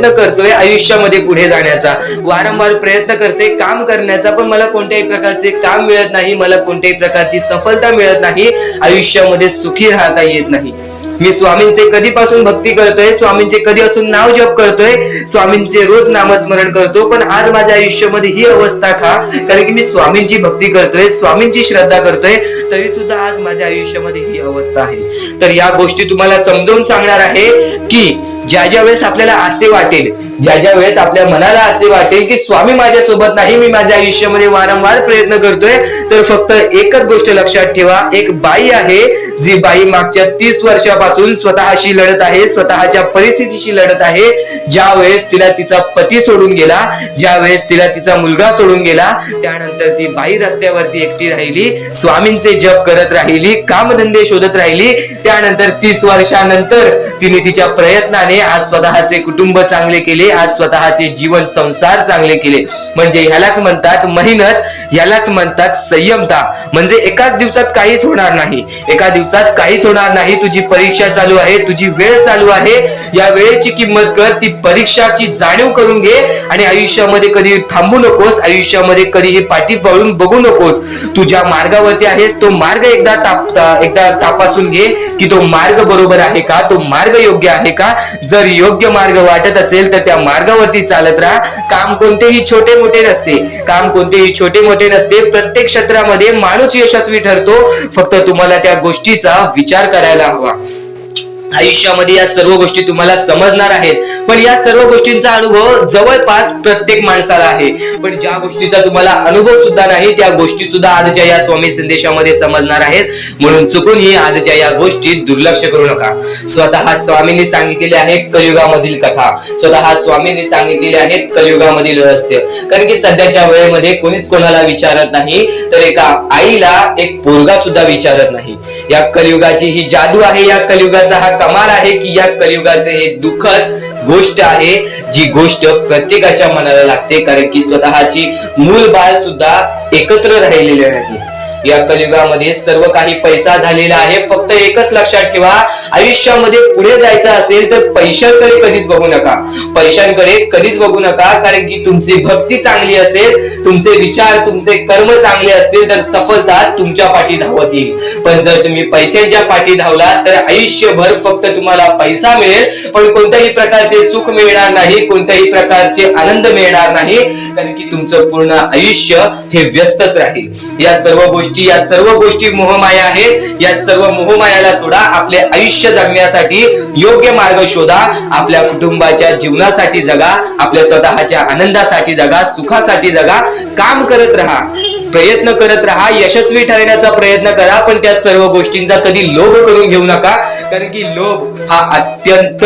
S2: करतोय आयुष्यामध्ये पुढे जाण्याचा, वारंवार प्रयत्न करते काम करण्याचा, पण मला कोणत्याही प्रकारचे काम मिळत नाही, मला कोणत्याही प्रकारची सफलता मिळत नाही, आयुष्यामध्ये सुखी राहता येत नाही. मी स्वामींचे कधीपासून भक्ती करतोय, स्वामींचे कधीपासून नाव जप करतोय, स्वामींचे रोज नामस्मरण करतो, पण आज माझ्या आयुष्यामध्ये ही अवस्था का? कारण की मी स्वामींची भक्ती करतोय, स्वामींची श्रद्धा करतोय, तरी सुद्धा आज माझ्या आयुष्यामध्ये ही अवस्था आहे. तर या गोष्टी तुम्हाला समजावून सांगणार आहे की ज्या ज्या वेळेस आपल्याला असे वाटेल, ज्या ज्या वेळेस आपल्या मनाला असे वाटेल की स्वामी माझ्या सोबत नाही, मी माझ्या आयुष्यामध्ये वारंवार प्रयत्न करतोय, तर फक्त एकच गोष्ट लक्षात ठेवा. एक बाई आहे, जी बाई मागच्या 30 वर्षापासून स्वतःशी लढत आहे, स्वतःच्या परिस्थितीशी लढत आहे. ज्या वेळेस तिला तिचा पती सोडून गेला, ज्या वेळेस तिला तिचा मुलगा सोडून गेला, त्यानंतर ती बाई रस्त्यावरती एकटी राहिली, स्वामींचे जप करत राहिली, कामधंदे शोधत राहिली. त्यानंतर 30 वर्षानंतर तिने तिच्या प्रयत्नाने आज स्वतःचे कुटुंब चांगले केले, आज स्वतःचे जीवन संसार चांगले केले. म्हणजे ह्यालाच म्हणतात मेहनत, ह्यालाच म्हणतात संयमता. म्हणजे एकाच दिवसात काहीच होणार नाही, एका दिवसात काहीच होणार नाही. तुझी परीक्षा चालू आहे, तुझी वेळ चालू आहे, या वेळेची किंमत कर, ती परीक्षाची जाणीव करून घे आणि आयुष्यामध्ये कधी थांबू नकोस, आयुष्यामध्ये कधीही पाठी वळून बघू नकोस. तुझ्या मार्गावरती आहेस, तो मार्ग एकदा तपासून घे की तो मार्ग बरोबर आहे का, तो मार्ग योग्य आहे का. जर योग्य मार्ग वाटत असेल तर त्या मार्गावरती चालत राहा. काम कोणतेही छोटे मोठे नसते, काम कोणतेही छोटे मोठे नसते. प्रत्येक क्षेत्रामध्ये माणूस यशस्वी ठरतो, फक्त तुम्हाला त्या गोष्टीचा विचार करायला हवा. आयुष्यामध्ये या सर्व गोष्टी तुम्हाला समजणार आहेत, पण या सर्व गोष्टींचा अनुभव जवळपास प्रत्येक माणसाला आहे. पण ज्या गोष्टीचा तुम्हाला अनुभव सुद्धा नाही त्या गोष्टी सुद्धा आजच्या या स्वामी संदेशामध्ये समजणार आहेत. म्हणून चुकूनही आजच्या या गोष्टी दुर्लक्ष करू नका. स्वतः स्वामींनी सांगितलेले आहे कलियुगामधील कथा, स्वतः स्वामींनी सांगितलेले आहेत कलियुगामधील रहस्य. कारण की सध्याच्या वेळेमध्ये कोणीच कोणाला विचारत नाही, तर एका आईला एक पोरगा सुद्धा विचारत नाही. या कलियुगाची ही जादू आहे, या कलियुगाचा हा कमाल आहे की या कलियुगाचे हे दुःखद गोष्ट आहे, जी गोष्ट प्रत्येकाच्या मनाला लागते. कारण की स्वतःची मूल बाळ सुद्धा एकत्र राहिलेले नाही. या कलियुगामध्ये सर्व काही पैसा झालेला आहे. फक्त एकच लक्षात ठेवा, आयुष्यामध्ये पुढे जायचं असेल तर पैशांकडे कधीच बघू नका, पैशांकडे कधीच बघू नका. कारण की तुमची भक्ती चांगली असेल, तुमचे विचार, तुमचे कर्म चांगले असतील तर सफलता तुमच्या पाठी धावत येईल. पण जर तुम्ही पैशांच्या पाठी धावलात तर आयुष्यभर फक्त तुम्हाला पैसा मिळेल, पण कोणत्याही प्रकारचे सुख मिळणार नाही, कोणत्याही प्रकारचे आनंद मिळणार नाही. कारण की तुमचं पूर्ण आयुष्य हे व्यस्तच राहील. या सर्व गोष्टी मोहमाया आहेत. या सर्व मोहमायाला सोडा, आपले आयुष्य जगण्यासाठी योग्य मार्ग शोधा, आपल्या कुटुंबाच्या जीवनासाठी जगा, आपल्या स्वतःच्या आनंदासाठी जगा, सुखासाठी जगा. काम करत राहा, प्रयत्न करत राहा, यशस्वी ठरण्याचा प्रयत्न करा, पण त्या सर्व गोष्टींचा कधी लोभ करून घेऊ नका. कारण की लोभ हा अत्यंत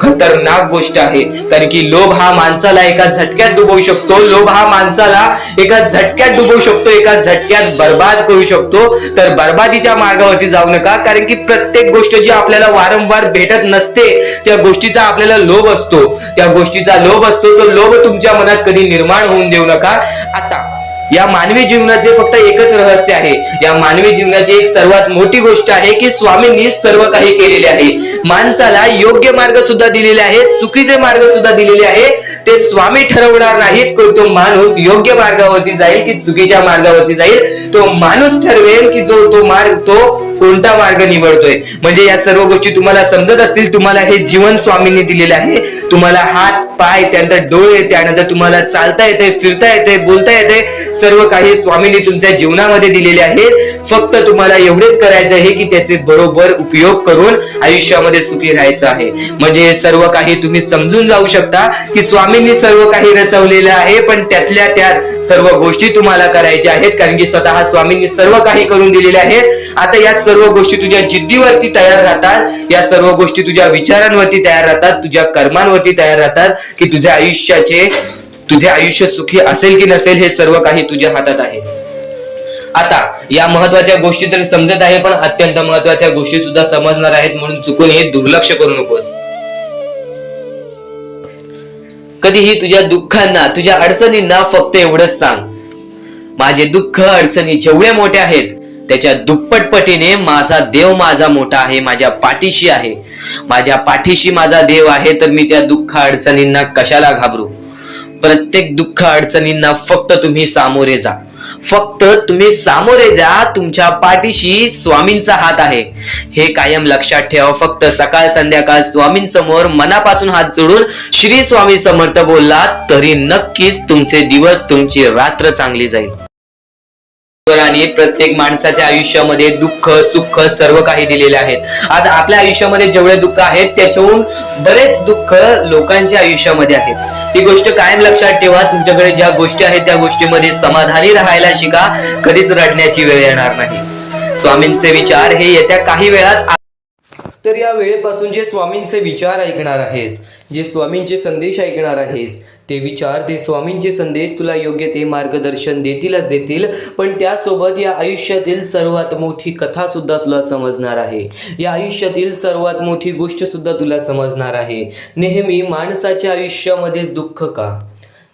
S2: खतरनाक गोष्ट आहे. कारण की लोभ हा माणसाला एका झटक्यात डुबवू शकतो, लोभ हा माणसाला एका झटक्यात डुबवू शकतो, एका झटक्यात बर्बाद करू शकतो. तर बर्बादीच्या मार्गावरती जाऊ नका. कारण की प्रत्येक गोष्ट जी आपल्याला वारंवार भेटत नसते त्या गोष्टीचा आपल्याला लोभ असतो, त्या गोष्टीचा लोभ असतो. तो लोभ तुमच्या मनात कधी निर्माण होऊन देऊ नका. आता या मानवी जीवनाचे फक्त एकच रहस्य आहे. या मानवी जीवनाची एक सर्वात मोठी गोष्ट आहे की स्वामींनी सर्व काही केलेले आहे. माणसाला योग्य मार्ग सुद्धा दिलेले आहेत, चुकीचे मार्ग सुद्धा दिलेले आहेत. ते स्वामी ठरवणार नाहीत की तो माणूस योग्य मार्गावरती जाईल की चुकीच्या मार्गावरती जाईल. तो माणूस ठरवेल की तो कोणता मार्ग निवडतोय. म्हणजे या सर्व गोष्टी तुम्हाला समजत असतील. तुम्हाला हे जीवन स्वामींनी दिलेले आहे. तुम्हाला हात पाय, त्यानंतर डोळे, त्यानंतर तुम्हाला चालता येते, फिरता येते, बोलता येते, सर्व काही स्वामींनी तुमच्या जीवनामध्ये दिलेले आहेत. फक्त तुम्हाला एवढेच करायचं आहे की त्याचे बरोबर उपयोग करून आयुष्यामध्ये सुखी राहायचं आहे. म्हणजे सर्व काही तुम्ही समजून जाऊ शकता की स्वामींनी सर्व काही रचवलेलं आहे, पण त्यातल्या त्यात सर्व गोष्टी तुम्हाला करायच्या आहेत, कारण की स्वतः स्वामींनी सर्व काही करून दिलेले आहेत. आता या सर्व गोष्टी तुझ्या जिद्दीवरती तयार राहतात, या सर्व गोष्टी तुझ्या विचारांवरती तयार राहतात, तुझ्या कर्मांवरती तयार राहतात की तुझे आयुष्य सुखी असेल की नसेल हे सर्व काही तुझ्या हातात आहे. आता या महत्वाच्या गोष्टी तर समजत आहे, पण अत्यंत महत्वाच्या गोष्टी सुद्धा समजणार आहेत, म्हणून चुकून हे दुर्लक्ष करू नकोस. कधीही तुझ्या दुःखांना, तुझ्या अडचणींना फक्त एवढंच सांग, माझे दुःख अडचणी जेवढे मोठे आहेत त्याच्या दुप्पटपटीने माझा देव माझा मोठा आहे, माझ्या पाठीशी आहे. माझ्या पाठीशी माझा देव आहे, तर मी त्या दुःख अडचणींना कशाला घाबरू. प्रत्येक दुःख अडचणींना फक्त तुम्ही सामोरे जा, फक्त तुम्ही सामोरे जा. तुमच्या पाठीशी स्वामींचा हात आहे, हे कायम लक्षात ठेवा. फक्त सकाळ संध्याकाळ स्वामींसमोर मनापासून हात जोडून श्री स्वामी समर्थ बोललात तरी नक्कीच तुमचे दिवस, तुमची रात्र चांगली जाईल. आणि प्रत्येक माणसाच्या आयुष्यामध्ये दुःख सुख सर्व काही दिलेले आहेत. आज आपल्या आयुष्यामध्ये जेवढे दुःख आहेत त्याच्याहून बरेच दुःख लोकांच्या आयुष्यामध्ये आहेत. ही गोष्ट कायम लक्षात ठेवा. तुमच्याकडे ज्या गोष्टी आहेत त्या गोष्टीमध्ये समाधानी राहायला शिका, कधीच रडण्याची वेळ येणार नाही. स्वामींचे विचार हे येत्या काही वेळात.
S1: तर या वेळेपासून जे स्वामींचे विचार ऐकणार आहेस, जे स्वामींचे संदेश ऐकणार आहेस, ते विचार, ते स्वामींचे संदेश तुला योग्य ते मार्गदर्शन देतील, पण त्यासोबत या आयुष्यातील सर्वात मोठी कथा सुद्धा तुला समजणार आहे. या आयुष्यातील सर्वात मोठी गोष्ट सुद्धा तुला समजणार आहे. नेहमी माणसाच्या आयुष्यामध्येच दुःख का?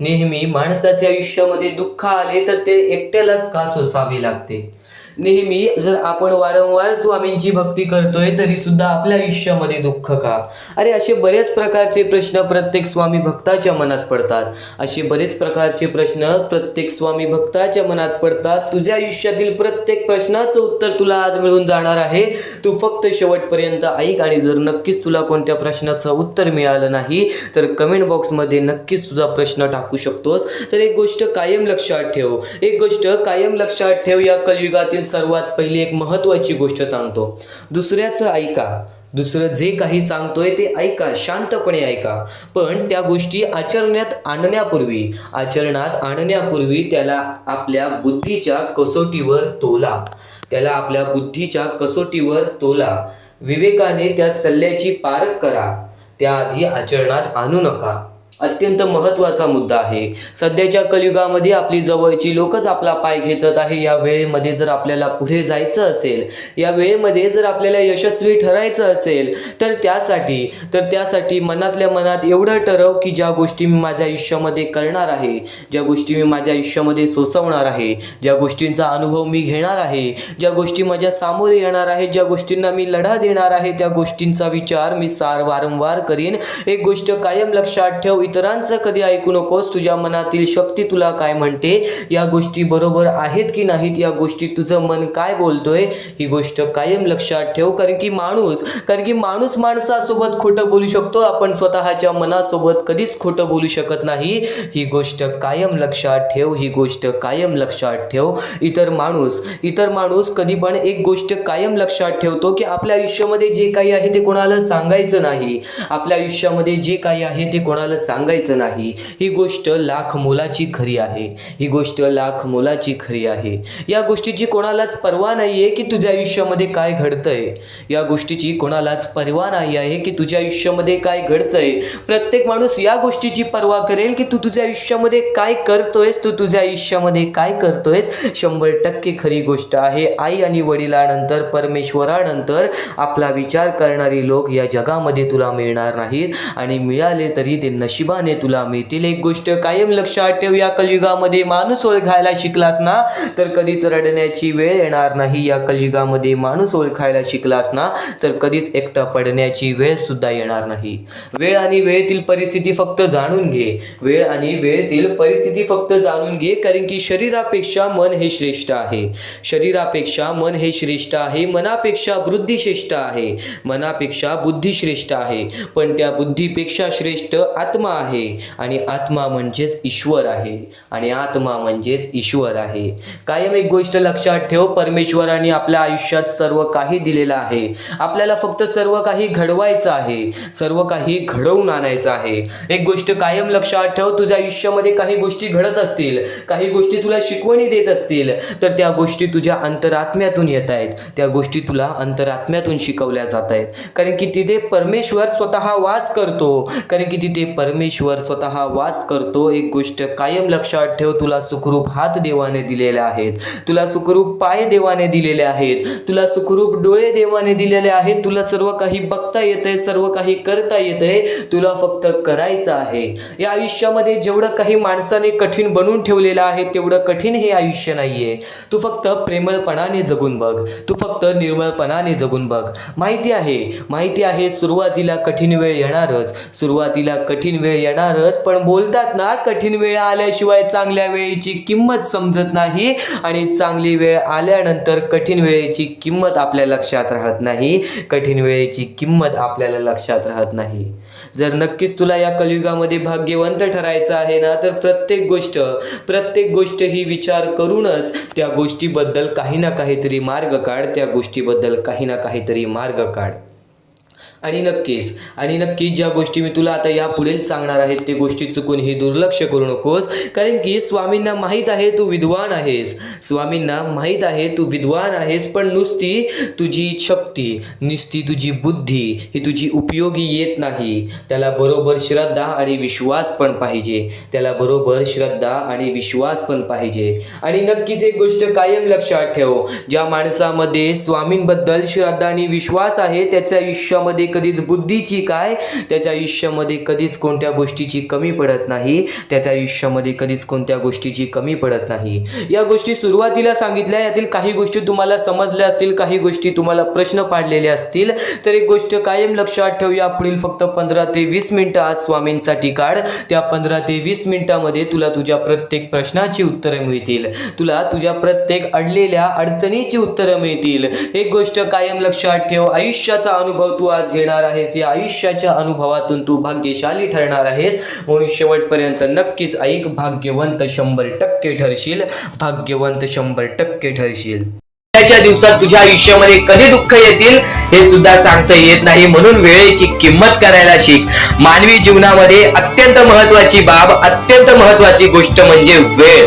S1: नेहमी माणसाच्या आयुष्यामध्ये दुःख आले तर ते एकट्यालाच का सोसावे लागते? नेहमी जर आपण वारंवार स्वामींची भक्ती करतोय तरी सुद्धा आपल्या आयुष्यामध्ये दुःख का? अरे असे बरेच प्रकारचे प्रश्न प्रत्येक स्वामी भक्ताच्या मनात पडतात. असे बरेच प्रकारचे प्रश्न प्रत्येक स्वामी भक्ताच्या मनात पडतात. तुझ्या आयुष्यातील प्रत्येक प्रश्नाचं उत्तर तुला आज मिळून जाणार आहे. तू फक्त शेवटपर्यंत ऐक, आणि जर नक्कीच तुला कोणत्या प्रश्नाचं उत्तर मिळालं नाही तर कमेंट बॉक्समध्ये नक्कीच तुझा प्रश्न टाकू शकतोस. तर एक गोष्ट कायम लक्षात ठेव, या कलियुगातील सर्वात पहिली एक महत्त्वाची गोष्ट सांगतो. दुसऱ्याचं ऐका, दुसरं जे काही सांगतोय ते ऐका, शांतपणे ऐका, पण त्या गोष्टी आचरणात आणण्यापूर्वी त्याला आपल्या बुद्धीच्या कसोटीवर तोला. विवेकाने त्या सल्ल्याची पारख करा, त्याआधी आचरणात आणू नका. अत्यंत महत्त्वाचा मुद्दा आहे. सध्याच्या कलियुगामध्ये आपली जवळची लोकच आपला पाय खेचत आहे. या वेळेमध्ये जर आपल्याला पुढे जायचं असेल, या वेळेमध्ये जर आपल्याला यशस्वी ठरायचं असेल तर त्यासाठी मनातल्या मनात एवढं ठरव की ज्या गोष्टी मी माझ्या आयुष्यामध्ये करणार आहे, ज्या गोष्टी मी माझ्या आयुष्यामध्ये सोसवणार आहे, ज्या गोष्टींचा अनुभव मी घेणार आहे, ज्या गोष्टी माझ्या सामोरे येणार आहेत, ज्या गोष्टींना मी लढा देणार आहे, त्या गोष्टींचा विचार मी वारंवार करीन. एक गोष्ट कायम लक्षात ठेव, इतरांचं कधी ऐकू नकोस. तुझ्या मनातील शक्ती तुला काय म्हणते, या गोष्टी बरोबर आहेत की नाहीत, या गोष्टी तुझं मन काय बोलतोय, ही गोष्ट कायम लक्षात ठेव. कारण की माणूस माणसासोबत खोटं बोलू शकतो, आपण स्वतःच्या मनासोबत कधीच खोटं बोलू शकत नाही. ही गोष्ट कायम लक्षात ठेव. इतर माणूस कधी पण एक गोष्ट कायम लक्षात ठेवतो की आपल्या आयुष्यामध्ये जे काही आहे ते कोणाला सांगायचं नाही. ही गोष्ट लाख मोलाची खरी आहे. या गोष्टीची कोणालाच पर्वा नाहीये की तुझ्या आयुष्यामध्ये काय घडतंय. प्रत्येक माणूस या गोष्टीची पर्वा करेल की तू तुझ्या आयुष्यामध्ये काय करतोयस, 100% खरी गोष्ट आहे. आई आणि वडिलांनंतर, परमेश्वरानंतर आपला विचार करणारी लोक या जगामध्ये तुला मिळणार नाहीत, आणि मिळाले तरी ते नशीब नशिबाने तुला मिळतील. एक गोष्ट कायम लक्षात ठेव, या कलियुगामध्ये माणूस ओळखायला शिकलास ना तर कधीच रडण्याची वेळ येणार नाही. या कलियुगामध्ये माणूस ओळखायला शिकलास ना तर कधीच एकटा पडण्याची वेळ सुद्धा येणार नाही. वेळ आणि वेळेतील परिस्थिती फक्त जाणून घे. वेळ आणि वेळेतील परिस्थिती फक्त जाणून घे, कारण की शरीरापेक्षा मन हे श्रेष्ठ आहे. शरीरापेक्षा मन हे श्रेष्ठ आहे. मनापेक्षा बुद्धी श्रेष्ठ आहे. मनापेक्षा बुद्धी श्रेष्ठ आहे. पण त्या बुद्धीपेक्षा श्रेष्ठ आत्मा आहे. आणि आत्मा म्हणजेच ईश्वर आहे. आणि आत्मा म्हणजेच ईश्वर आहे. कायम एक गोष्ट लक्षात ठेव, परमेश्वराने आपल्या आयुष्यात सर्व काही दिलेलं आहे. आपल्याला फक्त सर्व काही घडवायचं आहे. सर्व काही घडवून आणायचं आहे. एक गोष्ट कायम लक्षात ठेव, तुझ्या आयुष्यामध्ये काही गोष्टी घडत असतील, काही गोष्टी तुला शिकवणी देत असतील, तर त्या गोष्टी तुझ्या अंतरात्म्यातून येत आहेत. त्या गोष्टी तुला अंतरात्म्यातून शिकवल्या जात आहेत. कारण की तिथे परमेश्वर स्वतः वास करतो. कारण की तिथे परमेश्वर स्वतः वास करतो. एक गोष्ट कायम लक्षात ठेव, तुला सुखरूप हात देवाने दिलेले आहेत. तुला सुखरूप पाय देवाने दिलेले आहेत. तुला सुखरूप डोळे देवाने दिलेले आहेत. तुला सर्व काही बघता येतंय, सर्व काही करता येतंय. तुला फक्त करायचं आहे. या आयुष्यामध्ये जेवढं काही माणसाने कठीण बनवून ठेवलेलं आहे तेवढं कठीण हे आयुष्य नाहीये. तू फक्त प्रेमळपणाने जगून बघ. तू फक्त निर्मळपणाने जगून बघ. माहिती आहे सुरुवातीला कठीण वेळ येणारच. सुरुवातीला कठीण वेळ येणारच. पण बोलतात ना, कठीण वेळ आल्याशिवाय चांगल्या वेळेची किंमत समजत नाही. आणि चांगली वेळ आल्यानंतर कठीण वेळेची किंमत आपल्या लक्षात राहत नाही. कठीण वेळेची किंमत आपल्याला लक्षात राहत नाही. जर नक्कीच तुला या कलियुगामध्ये भाग्यवंत ठरायचं आहे ना तर प्रत्येक गोष्ट ही विचार करूनच त्या गोष्टीबद्दल काही ना काहीतरी मार्ग काढ. त्या गोष्टीबद्दल काही ना काहीतरी मार्ग काढ. आणि नक्कीच ज्या गोष्टी मी तुला आता यापुढे सांगणार आहेत ते गोष्टी चुकून ही दुर्लक्ष करू नकोस. कारण की स्वामींना माहीत आहे तू विद्वान आहेस. स्वामींना माहीत आहे तू विद्वान आहेस. पण नुसती तुझी शक्ती, नुसती तुझी बुद्धी ही तुझी उपयोगी येत नाही. त्याला बरोबर श्रद्धा आणि विश्वास पण पाहिजे. आणि नक्कीच एक गोष्ट कायम लक्षात ठेव, ज्या माणसामध्ये स्वामींबद्दल श्रद्धा आणि विश्वास आहे त्याच्या आयुष्यामध्ये कधीच बुद्धीची काय, त्याच्या आयुष्यामध्ये कधीच कोणत्या गोष्टीची कमी पडत नाही. या गोष्टी सुरुवातीला सांगितल्या, यातील काही गोष्टी तुम्हाला समजल्या असतील, काही गोष्टी तुम्हाला प्रश्न पाडलेले असतील. तर एक गोष्ट कायम लक्षात ठेव, या पुढील फक्त 15 ते 20 मिनिटं आज स्वामींसाठी काढ. त्या 15 ते 20 मिनिटांमध्ये तुला तुझ्या प्रत्येक प्रश्नाची उत्तरे मिळतील. तुला तुझ्या प्रत्येक अडलेल्या अडचणीची उत्तरं मिळतील. एक गोष्ट कायम लक्षात ठेव, आयुष्याचा अनुभव तू आज घेणार आहेस. या आयुष्याच्या अनुभवातून तू भाग्यशाली ठरणार आहेस. म्हणून शेवटपर्यंत नक्कीच ऐक. भाग्यवंत 100% ठरशील.
S2: च्या दिवसात तुझ्या आयुष्यामध्ये कधी दुःख येतील हे सुद्धा सांगता येत नाही. म्हणून वेळेची किंमत करायला शिक. मानवी जीवनामध्ये अत्यंत महत्वाची गोष्ट म्हणजे वेळ.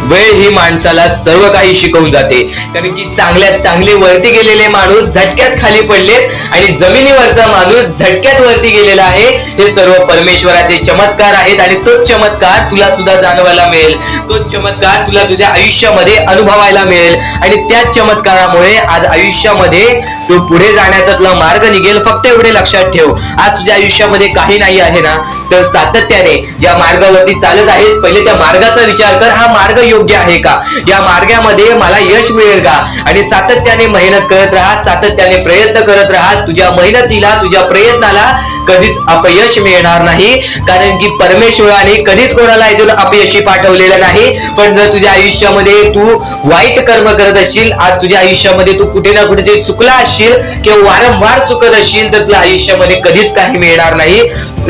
S2: वेळ ही माणसाला सर्व काही शिकवून जाते. कारण की चांगल्यात चांगले वरती गेलेले माणूस झटक्यात खाली पडलेत आणि जमिनीवरचा माणूस झटक्यात वरती गेलेला आहे. हे सर्व परमेश्वराचे चमत्कार आहेत. आणि तोच चमत्कार तुला सुद्धा जाणवायला मिळेल. तोच चमत्कार तुला तुझ्या आयुष्यामध्ये अनुभवायला मिळेल. आणि त्याच चमत्कारामुळे आज आयुष्यामध्ये तू पुढे जाण्याचा तुला मार्ग निघेल. फक्त एवढे लक्षात ठेव, आज तुझ्या आयुष्यामध्ये काही नाही आहे ना तर सातत्याने ज्या मार्गावरती चालत आहेस पहिले त्या मार्गाचा विचार कर. हा मार्ग योग्य आहे का? या मार्गामध्ये मला यश मिळेल का? आणि सातत्याने मेहनत करत राहा. सातत्याने प्रयत्न करत राहा. तुझ्या मेहनतीला, तुझ्या प्रयत्नाला कधीच अपयश मिळणार नाही. कारण की परमेश्वराने कधीच कोणाला इथून अपयशी पाठवलेलं नाही. पण जर तुझ्या आयुष्यामध्ये तू वाईट कर्म करत असशील, आज तुझ्या आयुष्यामध्ये तू कुठे ना कुठे चुकला असशील किंवा वारंवार चुकत असशील तर तुला आयुष्यामध्ये कधीच काही मिळणार नाही.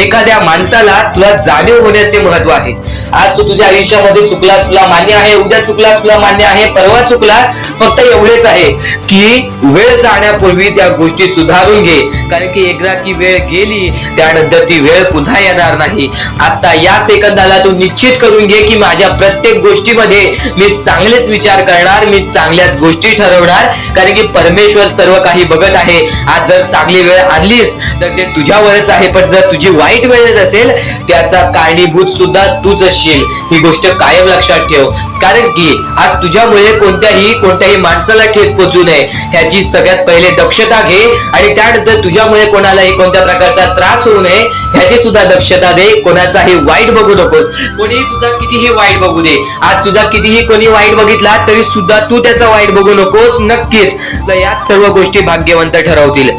S2: एखाद्या माणसाला तुला जाणीव होण्याचे महत्व आहे. आज तू तुझ्या आयुष्यामध्ये चुकलास, तुला मान्य आहे. उद्या चुकलास, तुला मान्य आहे. परवा चुकलास, फक्त एवढेच आहे की वेळ जाण्यापूर्वी त्या गोष्टी सुधारून घे. कारण की एकदा की वेळ गेली त्यानंतर ती वेळ पुन्हा येणार नाही. आता या सेकंदाला तू निश्चित करून घे की माझ्या प्रत्येक गोष्टीमध्ये मी चांगलेच विचार करणार, मी चांगल्याच गोष्टी ठरवणार. कारण की परमेश्वर सर्व काही बघत आहे. आज जर चांगली वेळ आणलीस तर ते तुझ्यावरच आहे. पण जर तुझी वाईट वेळ येत असेल त्याचा कारणीभूत सुद्धा तूच असशील, ही गोष्ट कायम लक्षात ठेव. कारण की आज तुझ्यामुळे कोणत्याही माणसाला ठेच पोचू नये ह्याची सगळ्यात पहिले दक्षता घे, आणि त्यानंतर तुझ्यामुळे कोणालाही कोणत्या प्रकारचा त्रास होऊ नये ह्याची सुद्धा दक्षता दे. कोणाचाही वाईट बघू नकोस, कोणीही तुझा कितीही वाईट बघू दे. आज तुझा कितीही कोणी वाईट बघितला तरी सुद्धा तू त्याचा वाईट बघू नकोस. नक्कीच तर या सर्व गोष्टी भाग्यवंत ठरवतील,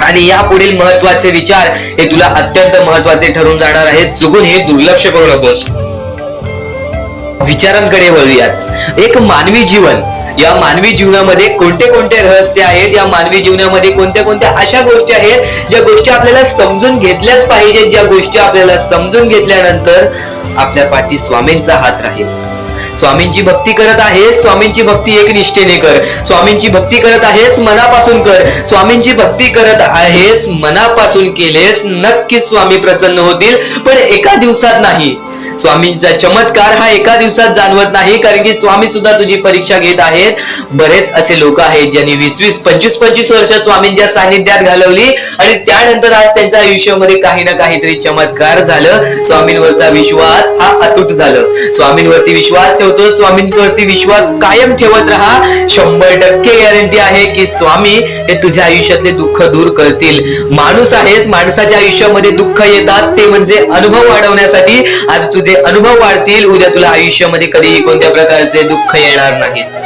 S2: आणि या पुढील महत्वाचे विचार हे तुला अत्यंत महत्वाचे ठरून जाणार आहेत. चुकून हे दुर्लक्ष करू नकोस. विचारांकडे वळूयात. एक मानवी जीवन, या मानवी जीवनामध्ये कोणते कोणते रहस्य आहेत, या मानवी जीवनामध्ये कोणत्या कोणत्या अशा गोष्टी आहेत ज्या गोष्टी आपल्याला समजून घेतल्याच पाहिजेत, ज्या गोष्टी आपल्याला समजून घेतल्यानंतर आपल्या पाठी स्वामींचा हात राहील. स्वामींची भक्ती करत आहेस, स्वामींची भक्ती एक निष्ठेने कर. स्वामींची भक्ती करत आहेस, मनापासून कर. स्वामींची भक्ती करत आहेस, मनापासून केलेस, नक्कीच स्वामी प्रसन्न होतील, पण एका दिवसात नाही. स्वामींचा चमत्कार हा एका दिवसात जाणवत नाही, कारण की स्वामी सुद्धा तुझी परीक्षा घेत आहेत. बरेच असे लोक आहेत ज्यांनी 20-20, 25-25 वर्ष स्वामींच्या सानिध्यात घालवली, आणि त्यानंतर आज त्यांच्या आयुष्यामध्ये काही ना काहीतरी चमत्कार झालं. स्वामींवरचा विश्वास हा अतूट झालं. स्वामींवरती विश्वास ठेवतो, स्वामींवरती विश्वास कायम ठेवत राहा. 100% गॅरंटी आहे की स्वामी हे तुझ्या आयुष्यातले दुःख दूर करतील. माणूस आहेस, माणसाच्या आयुष्यामध्ये दुःख येतात, ते म्हणजे अनुभव वाढवण्यासाठी. आज तुझे अनुभव वाढतील, उद्या तुला आयुष्यामध्ये कधीही कोणत्या प्रकारचे दुःख येणार नाहीत.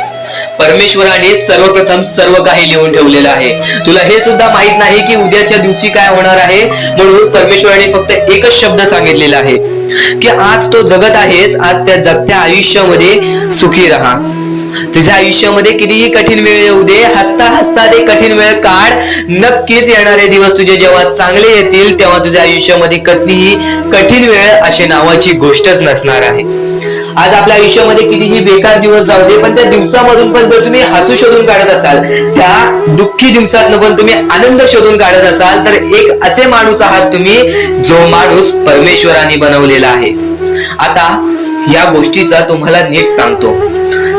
S2: परमेश्वराने सर्वप्रथम सर्व काही लिहून ठेवलेलं आहे. तुला हे सुद्धा माहित नाही की उद्याच्या दिवशी काय होणार आहे, म्हणून परमेश्वराने फक्त एकच शब्द सांगितलेला आहे की आज तो जगत आहेस, आज त्या जगत्या आयुष्यामध्ये सुखी राहा. तुझ्या आयुष्यामध्ये कितीही कठीण वेळ येऊ दे, हसता हसता ते कठीण वेळ काढ. नक्कीच येणारे दिवस तुझे जेव्हा चांगले येतील तेव्हा तुझ्या आयुष्यामध्ये कधीही कठीण वेळ अशी नावाची गोष्टच नसणार आहे. आज आपल्या आयुष्यामध्ये कितीही बेकार दिवस जाऊ दे, पण त्या दिवसामधून पण जर तुम्ही हसू शोधून काढत असाल, त्या दुःखी दिवसातून पण तुम्ही आनंद शोधून काढत असाल, तर एक असे माणूस आहात तुम्ही जो माणूस परमेश्वराने बनवलेला आहे. आता या गोष्टीचा तुम्हाला नीट सांगतो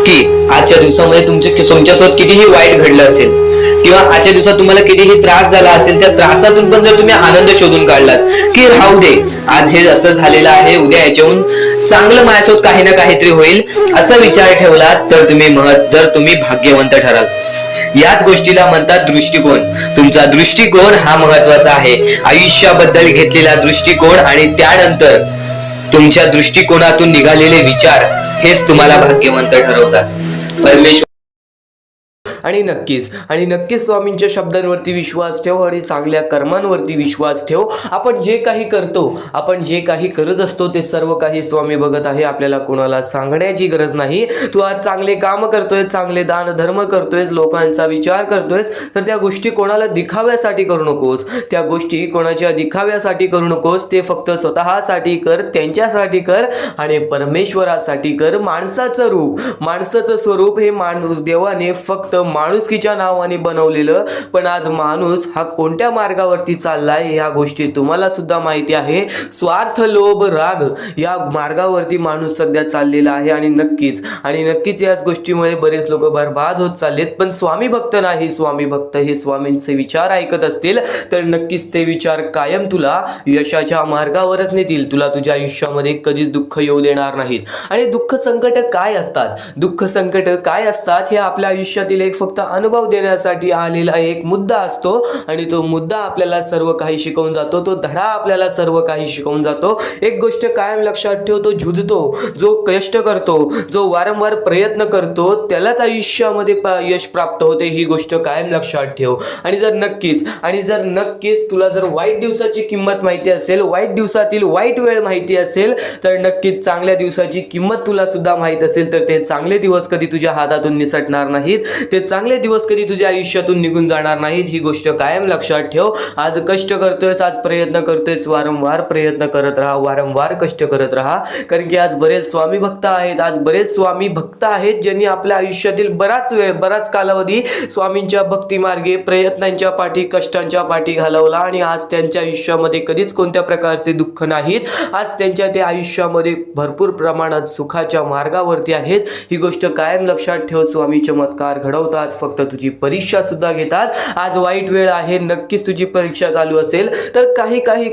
S2: की आजच्या दिवसामध्ये तुमच्यासोबत कितीही वाईट घडलं असेल, किंवा आजच्या दिवसात तुम्हाला कितीही त्रास झाला असेल, त्या त्रासातून पण जर तुम्ही आनंद शोधून काढलात की राहू दे, आज हे असं झालेलं आहे, उद्या याच्याहून चांगलं माझ्यासोबत काही ना काहीतरी होईल, असा विचार ठेवलात तर तुम्ही भाग्यवंत ठराल. याच गोष्टीला म्हणतात दृष्टिकोन. तुमचा दृष्टिकोन हा महत्वाचा आहे. आयुष्याबद्दल घेतलेला दृष्टिकोन आणि त्यानंतर तुमच्या दृष्टिकोनातून निघालेले विचार हेच तुम्हाला भाग्यवंत ठरवतात. परमेश्वर
S1: आणि नक्कीच स्वामींच्या शब्दांवरती विश्वास ठेव आणि चांगल्या कर्मांवरती विश्वास ठेव. आपण जे काही करतो, आपण जे काही करत असतो ते सर्व काही स्वामी बघत आहे. आपल्याला कोणाला सांगण्याची गरज नाही. तू आज चांगले काम करतोय, चांगले दान धर्म करतोय, लोकांचा विचार करतोयस, तर त्या गोष्टी कोणाला दिखाव्यासाठी करू नकोस. त्या गोष्टी कोणाच्या दिखाव्यासाठी करू नकोस. ते फक्त स्वतःसाठी कर, त्यांच्यासाठी कर आणि परमेश्वरासाठी कर. माणसाचं स्वरूप हे माणूस देवाने फक्त माणुसकीच्या नावाने बनवलेलं, पण आज माणूस हा कोणत्या मार्गावरती चाललाय या गोष्टी तुम्हाला सुद्धा माहिती आहे. स्वार्थ, लोभ, राग या मार्गावरती माणूस सध्या चाललेला आहे. आणि नक्कीच याच गोष्टीमुळे बरेच लोक बर्बाद होत चाललेत. पण स्वामी भक्त नाही, स्वामी भक्त हे स्वामींचे विचार ऐकत असतील तर नक्कीच ते विचार कायम तुला यशाच्या मार्गावरच नेतील. तुला तुझ्या आयुष्यामध्ये कधीच दुःख येऊ देणार नाहीत. आणि दुःख संकट काय असतात हे आपल्या आयुष्यातील एक फक्त अनुभव देण्यासाठी आलेला एक मुद्दा असतो, आणि तो मुद्दा आपल्याला सर्व काही शिकवून जातो. तो धडा आपल्याला सर्व काही शिकवून जातो. एक गोष्ट कायम लक्षात ठेव, तो झुजतो, जो कष्ट करतो, जो वारंवार प्रयत्न करतो, त्यालाच आयुष्यामध्ये यश प्राप्त होते. ही गोष्ट कायम लक्षात ठेव. आणि जर नक्कीच तुला जर वाईट दिवसाची किंमत माहिती असेल, वाईट दिवसातील वाईट वेळ माहिती असेल, तर नक्कीच चांगल्या दिवसाची किंमत तुला सुद्धा माहित असेल, तर ते चांगले दिवस कधी तुझ्या हातातून निसटणार नाहीत. ते चांगले दिवस कधी तुझ्या आयुष्यातून निघून जाणार नाहीत. ही गोष्ट कायम लक्षात ठेव. आज कष्ट करतोयस, आज प्रयत्न करतोयस, वारंवार प्रयत्न करत राहा, वारंवार कष्ट करत राहा. कारण की आज बरेच स्वामी भक्त आहेत, ज्यांनी आपल्या आयुष्यातील बराच कालावधी स्वामींच्या भक्ती मार्गे, प्रयत्नांच्या पाठी, कष्टांच्या पाठी घालवला, आणि आज त्यांच्या आयुष्यामध्ये कधीच कोणत्या प्रकारचे दुःख नाहीत. आज त्यांच्या त्या आयुष्यामध्ये भरपूर प्रमाणात सुखाच्या मार्गावरती आहेत. ही गोष्ट कायम लक्षात ठेव. स्वामी चमत्कार घडवतात. शिकवतात, फक्त तुझी परीक्षा सुद्धा घेतात। आज वाईट वेळ आहे, नक्कीच तुझी परीक्षा चालू असेल तर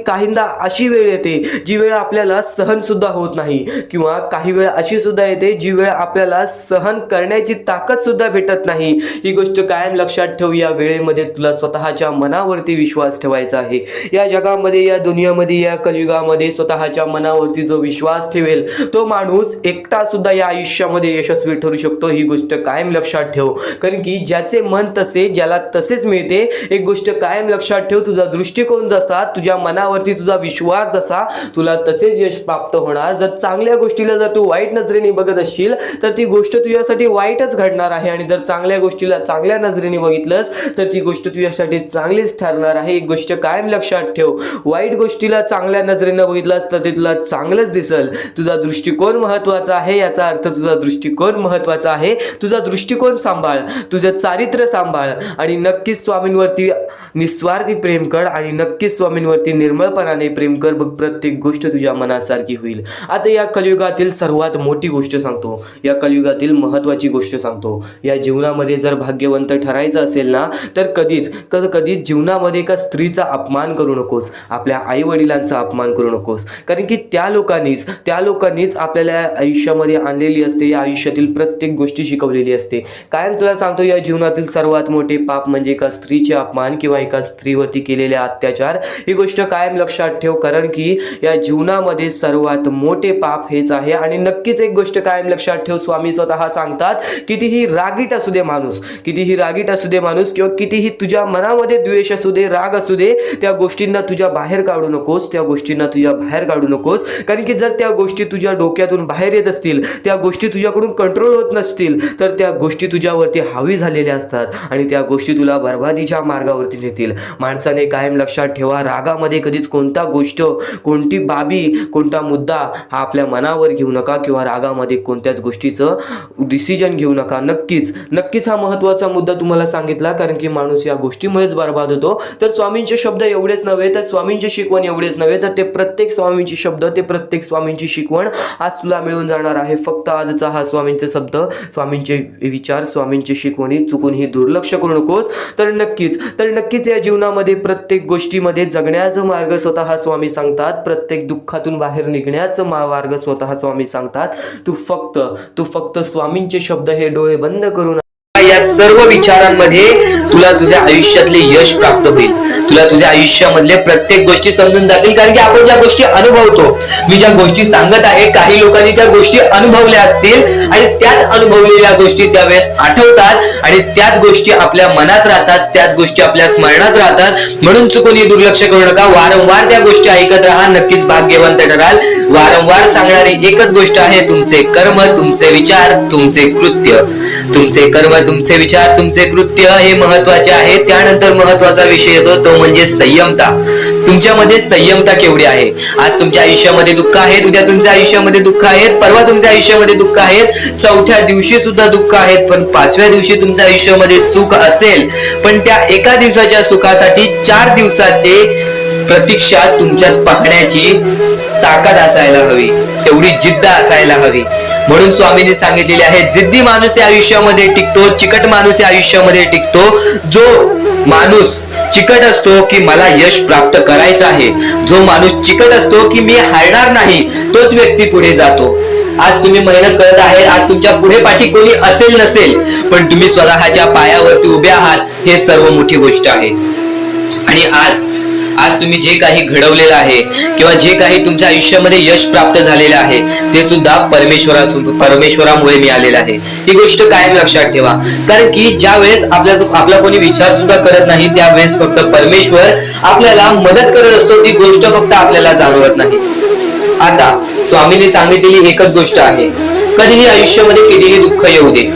S1: काहींदा अशी वेळ येते जी वेळ आपल्याला सहन सुद्धा होत नाही, किंवा काही वेळ अशी सुद्धा येते जी वेळ आपल्याला सहन करण्याची ताकद सुद्धा भेटत नाही। ही गोष्ट कायम लक्षात ठेव। या वेळेमध्ये तुला स्वतःच्या मनावरती विश्वास ठेवायचा आहे। या जगामध्ये, या दुनियामध्ये, या कलियुगामध्ये स्वतःच्या मनावरती जो विश्वास ठेवेल तो माणूस एकटा सुद्धा या आयुष्यामध्ये यशस्वी ठरू शकतो। ही गोष्ट कायम लक्षात ठेव, कारण की ज्याचे मन तसे ज्याला तसेच मिळते। एक गोष्ट कायम लक्षात ठेव, तुझा दृष्टिकोन जसा, तुझ्या मनावरती तुझा विश्वास जसा, तुला तसेच यश प्राप्त होणार। जर चांगल्या गोष्टीला जर तू वाईट नजरेने बघत असशील तर ती गोष्ट तुझ्यासाठी वाईटच घडणार आहे, आणि जर चांगल्या गोष्टीला चांगल्या नजरेने बघितलंस तर ती गोष्ट तुझ्यासाठी चांगलीच ठरणार आहे। एक गोष्ट कायम लक्षात ठेव, वाईट गोष्टीला चांगल्या नजरेने बघितलास तर ते तुला चांगलंच दिसल। तुझा दृष्टिकोन महत्वाचा आहे, याचा अर्थ तुझा दृष्टिकोन महत्वाचा आहे। तुझा दृष्टिकोन सांभाळ, तुझं चारित्र्य सांभाळ, आणि नक्कीच स्वामींवरती निस्वार्थी प्रेम कर, आणि नक्कीच स्वामींवरती निर्मळपणाने प्रेम कर। बघ, प्रत्येक गोष्ट तुझ्या मनासारखी होईल। आता या कलियुगातील सर्वात मोठी गोष्ट सांगतो, या कलियुगातील महत्वाची गोष्ट सांगतो। या जीवनामध्ये जर भाग्यवंत ठरायचं असेल ना तर कधीच जीवनामध्ये एका स्त्रीचा अपमान करू नकोस, आपल्या आई वडिलांचा अपमान करू नकोस, कारण की त्या लोकांनीच आपल्याला आयुष्यामध्ये आणलेली असते, या आयुष्यातील प्रत्येक गोष्टी शिकवलेली असते। कायम तुला सांगतो, या जीवनातील सर्वात मोठे पाप म्हणजे एका स्त्रीचे अपमान किंवा एका स्त्रीवरती केलेले अत्याचार। ही गोष्ट कायम लक्षात ठेव, कारण की या जीवनामध्ये सर्वात मोठे पाप हेच आहे। आणि नक्कीच एक गोष्ट कायम लक्षात ठेव, स्वामी स्वतः सांगतात, कितीही रागीट असू दे माणूस, किंवा कितीही तुझ्या मनामध्ये द्वेष असू दे, राग असू दे, त्या गोष्टींना तुझ्या बाहेर काढू नकोस, कारण की जर त्या गोष्टी तुझ्या डोक्यातून बाहेर येत असतील, त्या गोष्टी तुझ्याकडून कंट्रोल होत नसतील तर त्या गोष्टी तुझ्यावरती हावी झालेल्या असतात, आणि त्या गोष्टी तुला बर्बादीच्या मार्गावरती नेतील। माणसाने कायम लक्षात ठेवा, रागामध्ये कधीच कोणती बाबी, कोणता मुद्दा हा आपल्या मनावर घेऊ नका, किंवा रागामध्ये कोणत्याच गोष्टीचं डिसिजन घेऊ नका। नक्कीच हा महत्त्वाचा मुद्दा तुम्हाला सांगितला, कारण की माणूस या गोष्टीमुळेच बर्बाद होतो। तर स्वामींचे शब्द एवढेच नव्हे, तर स्वामींची शिकवण एवढेच नव्हे, तर ते प्रत्येक स्वामींची शब्द, ते प्रत्येक स्वामींची शिकवण आज तुला मिळून जाणार आहे। फक्त आजचा हा स्वामींचे शब्द, स्वामींचे विचार, स्वामींची शिकवणी चुकूनही दुर्लक्ष करू नकोस। तर नक्कीच या जीवनामध्ये प्रत्येक गोष्टीमध्ये जगण्याचा मार्ग स्वतः स्वामी सांगतात, प्रत्येक दुःखातून बाहेर निघण्याचा मार्ग स्वतः स्वामी सांगतात। तू फक्त स्वामींचे शब्द हे डोळे बंद करून
S2: या सर्व विचारांमध्ये तुला तुझ्या आयुष्यातले यश प्राप्त होईल, तुला तुझ्या आयुष्यामधले प्रत्येक गोष्टी समजून जातील, कारण की आपण ज्या गोष्टी अनुभवतो, मी ज्या गोष्टी सांगत आहे, काही लोकांनी त्या गोष्टी अनुभवल्या असतील आणि त्याच अनुभवलेल्या गोष्टी त्यावेळेस आठवतात आणि त्याच गोष्टी आपल्या मनात राहतात, त्याच गोष्टी आपल्या स्मरणात राहतात। म्हणून चुकून दुर्लक्ष करू नका, वारंवार त्या गोष्टी ऐकत राहा, नक्कीच भाग्यवंत ठराल। वारंवार सांगणारी एकच गोष्ट आहे, तुमचे कर्म, तुमचे विचार, तुमचे कृत्य, तुमचे कर्म, तुमचे विचार, तुमचे कृत्य हे महत्वाचे आहे। त्यानंतर महत्वाचा विषय येतो तो म्हणजे संयमता। तुमच्यामध्ये संयमता केवढी आहे? आज तुमच्या आयुष्यामध्ये दुःख आहे, उद्या तुमच्या आयुष्यामध्ये दुःख आहेत, परवा तुमच्या आयुष्यामध्ये दुःख आहेत, चौथ्या दिवशी सुद्धा दुःख आहेत, पण पाचव्या दिवशी तुमच्या आयुष्यामध्ये सुख असेल, पण त्या एका दिवसाच्या सुखासाठी 4 दिवसाचे प्रतीक्षा तुमच्यात पाहण्याची ताकद असायला हवी, तेवढी जिद्द असायला हवी। म्हणून स्वामींनी सांगितलेले आहे, जिद्दी माणूस या आयुष्यामध्ये टिकतो, चिकट माणूस या आयुष्यामध्ये टिकतो। जो माणूस चिकट असतो की मला यश प्राप्त करायचं आहे, जो माणूस चिकट असतो की मी हारणार नाही, तोच व्यक्ती पुढे जातो। आज तुम्ही मेहनत करत आहे, आज तुमच्या पुढे पाठी कोणी असेल नसेल, पण तुम्ही स्वतःच्या पायावरती उभे आहात, हे सर्व मोठी गोष्ट आहे। आणि आज तुम्ही जे काही घडवलेलं आहे किंवा जे काही तुमच्या आयुष्यामध्ये यश प्राप्त झालेलं आहे, ते सुद्धा परमेश्वरामुळे मिळालेलं आहे। ही गोष्ट कायम लक्षात ठेवा, कारण की ज्या वेळेस आपला कोणी विचार सुद्धा करत नाही, त्यावेळेस फक्त परमेश्वर आपल्याला मदत करत असतो, ती गोष्ट फक्त आपल्याला जाणवत नाही। आता स्वामींनी सांगितलेली एकच गोष्ट आहे, कधीही आयुष्यामध्ये कितीही दुःख येऊ दे,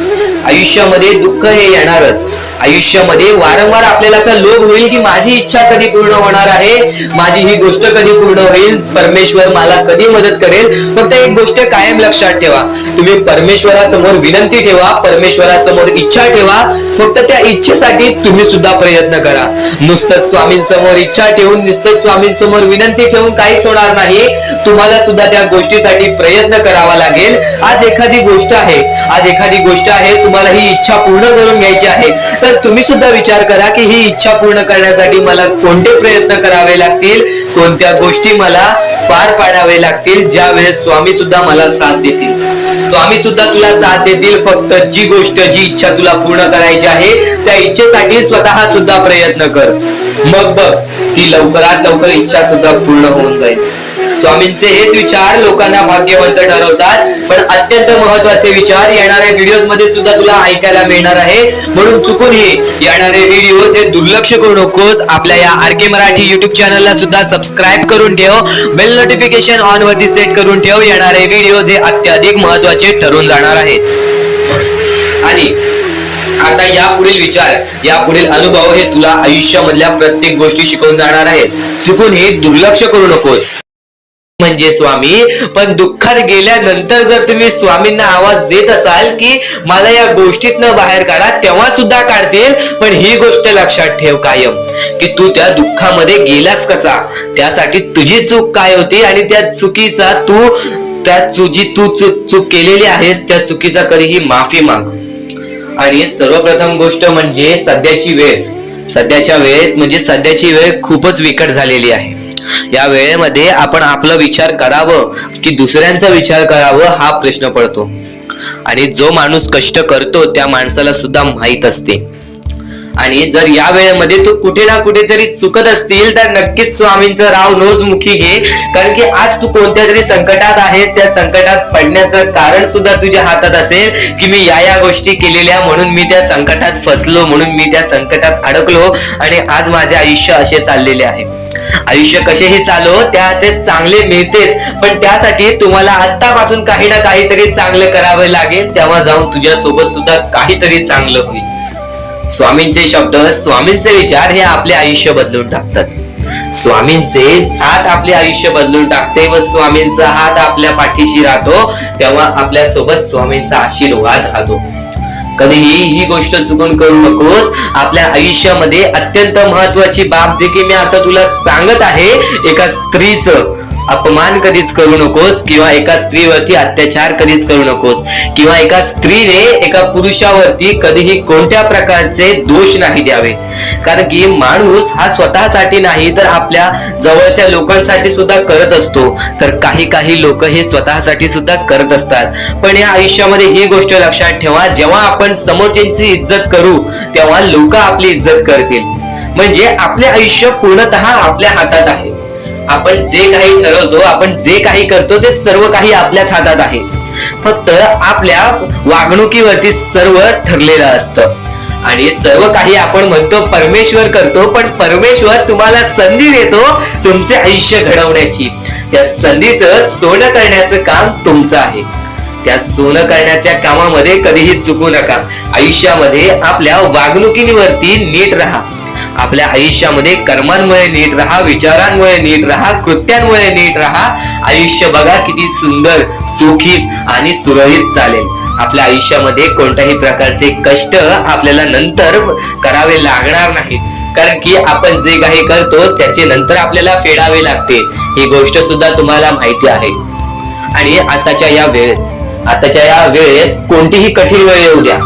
S2: आयुष्यामध्ये दुःख हे येणारच। आयुष्यामध्ये वारंवार आपल्याला असा लोभ होईल की माझी इच्छा कधी पूर्ण होणार आहे, माझी ही गोष्ट कधी पूर्ण होईल, परमेश्वर मला कधी मदत करेल। फक्त एक गोष्ट कायम लक्षात ठेवा, तुम्ही परमेश्वरासमोर विनंती ठेवा, परमेश्वरासमोर इच्छा ठेवा, फक्त त्या इच्छेसाठी तुम्ही सुद्धा प्रयत्न करा। नुसतं स्वामींसमोर इच्छा ठेवून, नुसतं स्वामींसमोर विनंती ठेवून काहीच होणार नाही, तुम्हाला सुद्धा त्या गोष्टीसाठी प्रयत्न करावा लागेल। आज एखादी गोष्ट आहे, तुम्हाला ही इच्छा पूर्ण करून घ्यायची आहे, तर तुम्ही सुद्धा विचार करा की ही इच्छा पूर्ण करण्यासाठी मला कोणते प्रयत्न करावे लागतील, कोणत्या गोष्टी मला पार पाडावे लागतील, ज्या वेळेस स्वामी सुद्धा मला साथ देतील. स्वामी सुद्धा तुला साथ देतील. फक्त जी गोष्ट, जी इच्छा तुला पूर्ण करायची आहे, त्या इच्छेसाठी स्वतः सुद्धा प्रयत्न कर. मग बघ ती लवकरात लवकर इच्छा सुद्धा पूर्ण होऊन जाईल. स्वामींचे हेच विचार लोकांना भाग्यवंत ठरवतात. पण अत्यंत महत्वाचे विचार येणाऱ्या व्हिडिओज मध्ये सुद्धा तुला ऐकायला मिळणार आहे. म्हणून चुकूनही येणारे व्हिडिओ हे दुर्लक्ष करू नकोस. आपल्या या RK मराठी युट्यूब चॅनलला सुद्धा सबस्क्राईब करून ठेव. बेल नोटिफिकेशन ऑन वरती सेट करून ठेव. येणारे व्हिडिओ हे अत्याधिक महत्वाचे ठरून जाणार आहेत. आणि आता यापुढील विचार, यापुढील अनुभव हे तुला आयुष्यामधल्या प्रत्येक गोष्टी शिकवून जाणार आहेत. चुकूनही दुर्लक्ष करू नकोस. म्हणजे स्वामी, पण दुःखात गेल्यानंतर जर तुम्ही स्वामींना आवाज देत असाल की मला या गोष्टीतनं बाहेर काढा, तेव्हा सुद्धा काढतील. पण ही गोष्ट लक्षात ठेव कायम की तू त्या दुःखामध्ये गेलास कसा, त्यासाठी तुझी चूक काय होती आणि त्या चुकीचा चूक केलेली आहेस, त्या चुकीचा कधीही माफी माग. आणि सर्वप्रथम गोष्ट म्हणजे सध्याची वेळ खूपच विकट झालेली आहे. या वेळेमध्ये आपण आपला विचार करावं की दुसऱ्यांचा विचार करावं, हा प्रश्न पडतो. आणि जो माणूस कष्ट करतो त्या माणसाला सुद्धा माहित असते. आणि जर या वेळेमध्ये तू कुठे ना कुठेतरी चुकत असतील तर नक्कीच स्वामींचं राव नोजमुखी घे. कारण की आज तू कोणत्या तरी संकटात आहेस. त्या संकटात पडण्याचं कारण सुद्धा तुझ्या हातात असेल की मी या गोष्टी केलेल्या, म्हणून मी त्या संकटात फसलो, म्हणून मी त्या संकटात अडकलो आणि आज माझे आयुष्य असे चाललेले आहे. आयुष्य कसेही चालो त्याचे चांगले मिळतेच, पण त्यासाठी तुम्हाला आत्तापासून काही ना काहीतरी चांगलं करावं लागेल. तेव्हा जाऊन तुझ्या सोबत सुद्धा काहीतरी चांगलं होईल. स्वामींचे शब्द, स्वामींचे विचार हे आपले आयुष्य बदलून टाकतात. स्वामींचे साथ आपले आयुष्य बदलून टाकते व स्वामींचा हात आपल्या पाठीशी राहतो. तेव्हा आपल्या सोबत स्वामींचा आशीर्वाद राहतो. कधीही ही गोष्ट चुकून करू नकोस. आपल्या आयुष्यामध्ये अत्यंत महत्वाची बाब जे की मी आता तुला सांगत आहे, एका स्त्रीचं अपमान कधीच करू नकोस किंवा एका स्त्रीवरती अत्याचार कधीच करू नकोस किंवा एका स्त्रीने एका पुरुषावरती कधीही कोणत्या प्रकारचे दोष नाही द्यावे. कारण की माणूस हा स्वतःसाठी नाही तर आपल्या जवळच्या लोकांसाठी सुद्धा करत असतो. तर काही लोक हे स्वतःसाठी सुद्धा करत असतात. पण या आयुष्यामध्ये ही गोष्ट लक्षात ठेवा, जेव्हा आपण समोरच्यांची इज्जत करू तेव्हा लोक आपली इज्जत करतील. म्हणजे आपले आयुष्य पूर्णतः आपल्या हातात आहे. आपण जे काही ठरवतो, आपण जे काही करतो ते सर्व काही आपल्याच हातात आहे. फक्त आपल्या वागणुकीवरती सर्व ठरलेलं असतं. आणि सर्व काही आपण म्हणतो परमेश्वर करतो, पण परमेश्वर तुम्हाला संधी देतो तुमचे आयुष्य घडवण्याची. त्या संधीचं सोनं करण्याचं काम तुमचं आहे. त्या सोनं करण्याच्या कामामध्ये कधीही चुकू नका. आयुष्यामध्ये आपल्या वागणुकीवरती नीट राहा. आपल्या आयुष्यामध्ये कर्मांमुळे नीट राहा, विचारांमुळे नीट राहा, कृत्यांमुळे नीट राहा. आयुष्य बघा किती सुंदर, सुखीत आणि सुरळीत चालेल. आपल्या आयुष्यामध्ये कोणत्याही प्रकारचे कष्ट आपल्याला नंतर करावे लागणार नाहीत. कारण की आपण जे काही करतो त्याचे नंतर आपल्याला फेडावे लागते. ही गोष्ट सुद्धा तुम्हाला माहिती आहे. आणि आताच्या या वेळेत कोणतीही कठीण वेळ येऊ द्या,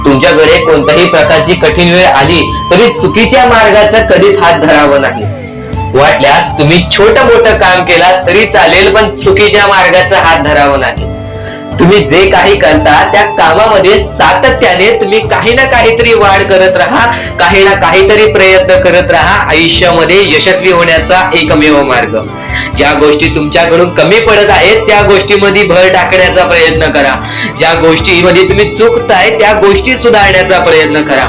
S2: तुमच्याकडे कोणत्याही प्रकारची कठीण वेळ आली तरी चुकीच्या मार्गाचा कधीच हात धरावा नाही. वाटल्यास तुम्ही छोटं मोठं काम केला तरी चालेल, पण चुकीच्या मार्गाचा हात धरावा नाही. तुम्ही जे काही करता त्या कामामध्ये सातत्याने तुम्ही काही ना काहीतरी वाढ करत राहा, काही ना काहीतरी प्रयत्न करत राहा. आयुष्यामध्ये यशस्वी होण्याचा एकमेव मार्ग. ज्या गोष्टी तुमच्याकडून कमी पडत आहेत त्या गोष्टीमध्ये भर टाकण्याचा प्रयत्न करा. ज्या गोष्टीमध्ये तुम्ही चुकताय त्या गोष्टी सुधारण्याचा प्रयत्न करा.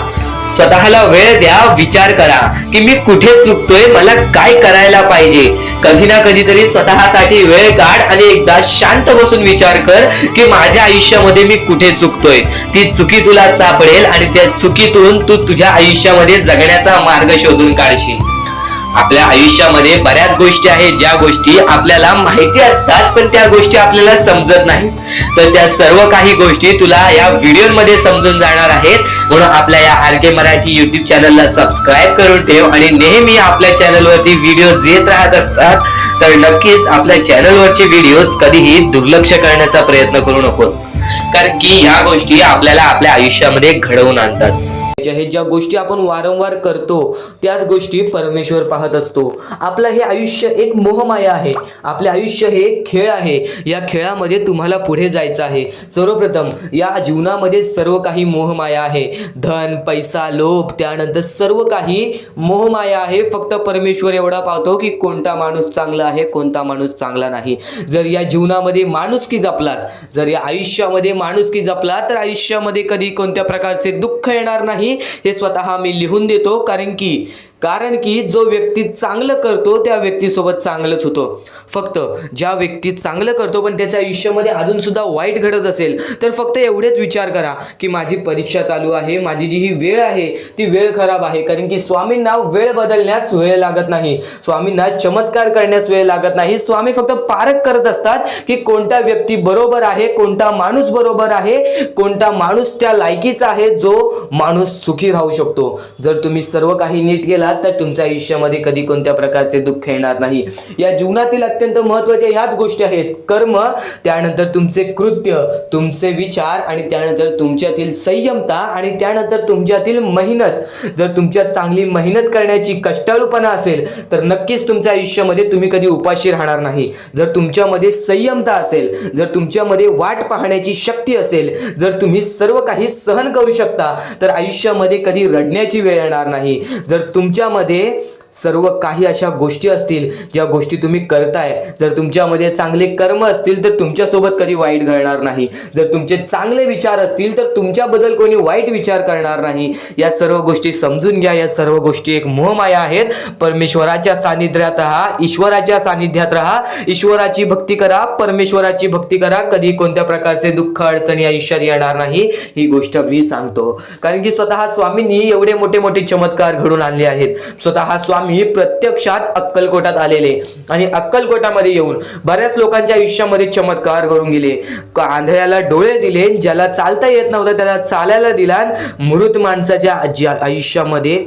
S2: स्वतःला वेळ द्या, विचार करा की मी कुठे चुकतोय, मला काय करायला पाहिजे. कधी ना कधीतरी स्वतःसाठी वेळ काढ आणि एकदा शांत बसून विचार कर की माझ्या आयुष्यामध्ये मी कुठे चुकतोय. ती चुकी तुला सापडेल आणि त्या चुकीतून तू तुझ्या आयुष्यामध्ये जगण्याचा मार्ग शोधून काढशील. आपल्या आयुष्यामध्ये बऱ्याच गोष्टी आहेत ज्या गोष्टी आपल्याला माहिती असतात पण त्या गोष्टी आपल्याला समजत नाहीत. तर त्या सर्व काही गोष्टी तुला या व्हिडिओमध्ये समजून जाणार आहेत. म्हणून आपल्या या RK मराठी युट्यूब चॅनलला सबस्क्राईब करून ठेव आणि नेहमी आपल्या चॅनलवरती व्हिडिओज येत राहत असतात. तर नक्कीच आपल्या चॅनलवरचे व्हिडिओज कधीही दुर्लक्ष करण्याचा प्रयत्न करू नकोस. कारण की ह्या गोष्टी आपल्याला आपल्या आयुष्यामध्ये घडवून आणतात.
S1: हे ज्या गोष्टी आपण वारंवार करतो त्याच गोष्टी परमेश्वर पाहत असतो. आपलं हे आयुष्य एक मोहमाया आहे. आपले आयुष्य हे खेळ आहे. या खेळामध्ये तुम्हाला पुढे जायचं आहे. सर्वप्रथम या जीवनामध्ये सर्व काही मोहमाया आहे. धन, पैसा, लोभ, त्यानंतर सर्व काही मोहमाया आहे. फक्त परमेश्वर एवढा पाहतो की कोणता माणूस चांगला आहे, कोणता माणूस चांगला नाही. जर या जीवनामध्ये माणुसकी जपलात, जर या आयुष्यामध्ये माणुसकी जपलात, तर आयुष्यामध्ये कधी कोणत्या प्रकारचे दुःख येणार नाही. हे स्वतः मी लिहून देतो. कारण की जो व्यक्ती चांगलं करतो त्या व्यक्तीसोबत चांगलंच होतं. फक्त ज्या व्यक्ती चांगलं करतो पण त्याच्या आयुष्यामध्ये अजून सुद्धा वाईट घडत असेल तर फक्त एवढेच विचार करा की माझी परीक्षा चालू आहे, माझी जी ही वेळ आहे ती वेळ खराब आहे. कारण की स्वामींना वेळ बदलण्यास वेळ लागत नाही, स्वामींना चमत्कार करण्यास वेळ लागत नाही. स्वामी फक्त पारख करत असतात की कोणता व्यक्ती बरोबर आहे, कोणता माणूस बरोबर आहे, कोणता माणूस त्या लायकीचा आहे जो माणूस सुखी राहू शकतो. जर तुम्ही सर्व काही नीट केला तर तुमच्या आयुष्यामध्ये कधी कोणत्या प्रकारचे दुःख येणार नाही. या जीवनातील अत्यंत महत्त्वाच्या ह्याच गोष्टी आहेत: कर्म, त्यानंतर तुमचे कृत्य, तुमचे विचार आणि त्यानंतर तुमच्यातील संयमता आणि त्यानंतर तुमच्यातील मेहनत. जर तुमच्यात चांगली मेहनत करण्याची कष्टाळूपणा असेल तर नक्कीच तुमच्या आयुष्यामध्ये तुम्ही कधी उपाशी राहणार नाही. जर तुमच्यामध्ये संयमता असेल, जर तुमच्यामध्ये वाट पाहण्याची शक्ती असेल, जर तुम्ही सर्व काही सहन करू शकता तर आयुष्यामध्ये कधी रडण्याची वेळ येणार नाही. जर तुमच्यामध्ये सर्व काही अशा गोष्टी असतील ज्या गोष्टी तुम्ही करताय, जर तुमच्यामध्ये चांगले कर्म असतील तर तुमच्यासोबत कधी वाईट घडणार नाही. जर तुमचे चांगले विचार असतील तर तुमच्याबद्दल कोणी वाईट विचार करणार नाही. या सर्व गोष्टी समजून घ्या. या सर्व गोष्टी एक मोहमाया आहेत. परमेश्वराच्या सानिध्यात राहा, ईश्वराच्या सानिध्यात राहा, ईश्वराची भक्ती करा, परमेश्वराची भक्ती करा. कधी कोणत्या प्रकारचे दुःख अडचणी आयुष्यात येणार नाही. ही गोष्ट मी सांगतो कारण की स्वतः स्वामींनी एवढे मोठे मोठे चमत्कार घडून आणले आहेत. स्वतः स्वामी प्रत्यक्षात अक्कलकोटात आलेले आणि अक्कलकोटामध्ये येऊन बऱ्याच लोकांच्या आयुष्यामध्ये चमत्कार घडून गेले. आंधळ्याला डोळे दिले, ज्याला चालता येत नव्हतं त्याला चालायला दिला, मृत माणसाच्या आयुष्यामध्ये,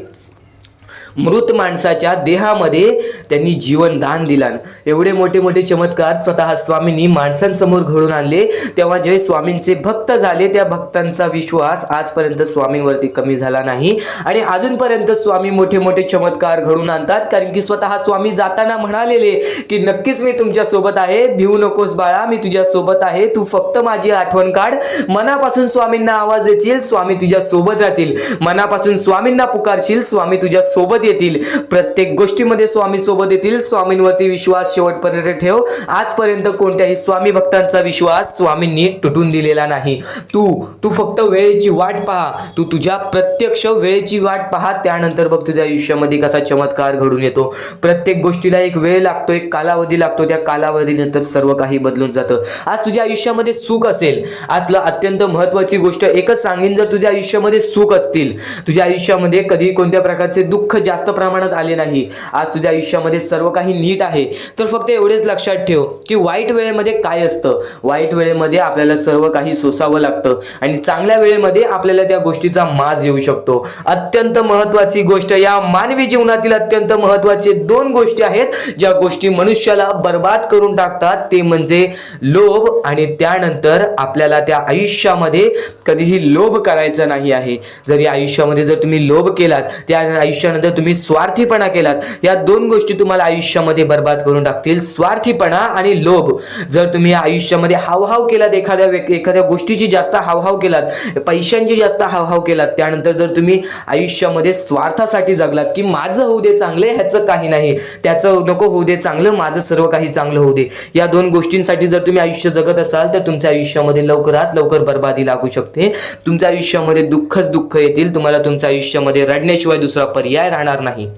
S1: मृत माणसाच्या देहामध्ये त्यांनी जीवनदान दिला. एवढे मोठे मोठे चमत्कार स्वतः स्वामींनी माणसांसमोर घडून आणले. तेव्हा जे स्वामींचे भक्त झाले त्या भक्तांचा विश्वास आजपर्यंत स्वामींवरती कमी झाला नाही आणि अजूनपर्यंत स्वामी मोठे मोठे चमत्कार घडून आणतात. कारण की स्वतः स्वामी जाताना म्हणालेले की नक्कीच मी तुमच्या सोबत आहे, भिवू नकोस बाळा, मी तुझ्या सोबत आहे, तू फक्त माझी आठवण काढ. मनापासून स्वामींना आवाज देशील, स्वामी तुझ्या सोबत राहतील. मनापासून स्वामींना पुकारशील, स्वामी तुझ्या सोबत येतील. प्रत्येक गोष्टीमध्ये स्वामी सोबत येतील. स्वामींवरती विश्वास शेवटपर्यंत ठेव. आजपर्यंत कोणत्याही स्वामी भक्तांचा विश्वास स्वामींनी तुटून दिलेला नाही. तू फक्त वेळेची वाट पहा, तू तुझ्या प्रत्यक्ष वेळेची वाट पहा, त्यानंतर बघ तुझ्या आयुष्यामध्ये कसा चमत्कार घडून येतो. प्रत्येक गोष्टीला एक वेळ लागतो, एक कालावधी लागतो. त्या कालावधीनंतर सर्व काही बदलून जातं. आज तुझ्या आयुष्यामध्ये सुख असेल, आज तुला अत्यंत महत्त्वाची गोष्ट एकच सांगेन, जर तुझ्या आयुष्यामध्ये सुख असतील, तुझ्या आयुष्यामध्ये कधी कोणत्या प्रकारचे दुःख जास्त प्रमाणात आले नाही, आज तुझ्या आयुष्यामध्ये सर्व काही नीट आहे, तर फक्त एवढेच लक्षात ठेव की वाईट वेळेमध्ये काय असतं. वाईट वेळेमध्ये आपल्याला सर्व काही सोसावं लागतं आणि चांगल्या वेळेमध्ये आपल्याला त्या गोष्टीचा माज येऊ शकतो. अत्यंत महत्त्वाची गोष्ट, या मानवी जीवनातील अत्यंत महत्त्वाचे दोन गोष्टी आहेत ज्या गोष्टी मनुष्याला बर्बाद करून टाकतात, ते म्हणजे लोभ आणि त्यानंतर आपल्याला त्या आयुष्यामध्ये कधीही लोभ करायचा नाही आहे. जर या आयुष्यामध्ये जर तुम्ही लोभ केलात, त्या आयुष्यानंतर तुम्ही स्वार्थीपणा केलात, या दोन गोष्टी तुम्हाला आयुष्यामध्ये बर्बाद करून टाकतील. स्वार्थीपणा आणि लोभ. जर तुम्ही आयुष्यामध्ये हावभाव केलात, एखाद्या गोष्टीची जास्त हावभाव केलात, पैशांची जास्त हावभाव केलात, त्यानंतर जर तुम्ही आयुष्यामध्ये स्वार्थासाठी जगलात की माझं होऊ दे चांगले, ह्याचं काही नाही, त्याचं नको होऊ दे चांगलं, माझं सर्व काही चांगलं होऊ दे, या दोन गोष्टींसाठी जर तुम्ही आयुष्य जगत असाल तर तुमच्या आयुष्यामध्ये लवकरात लवकर बर्बादी लागू शकते. तुमच्या आयुष्यामध्ये दुःखच दुःख येतील. तुम्हाला तुमच्या आयुष्यामध्ये रडण्याशिवाय दुसरा पर्याय राहणार नाही.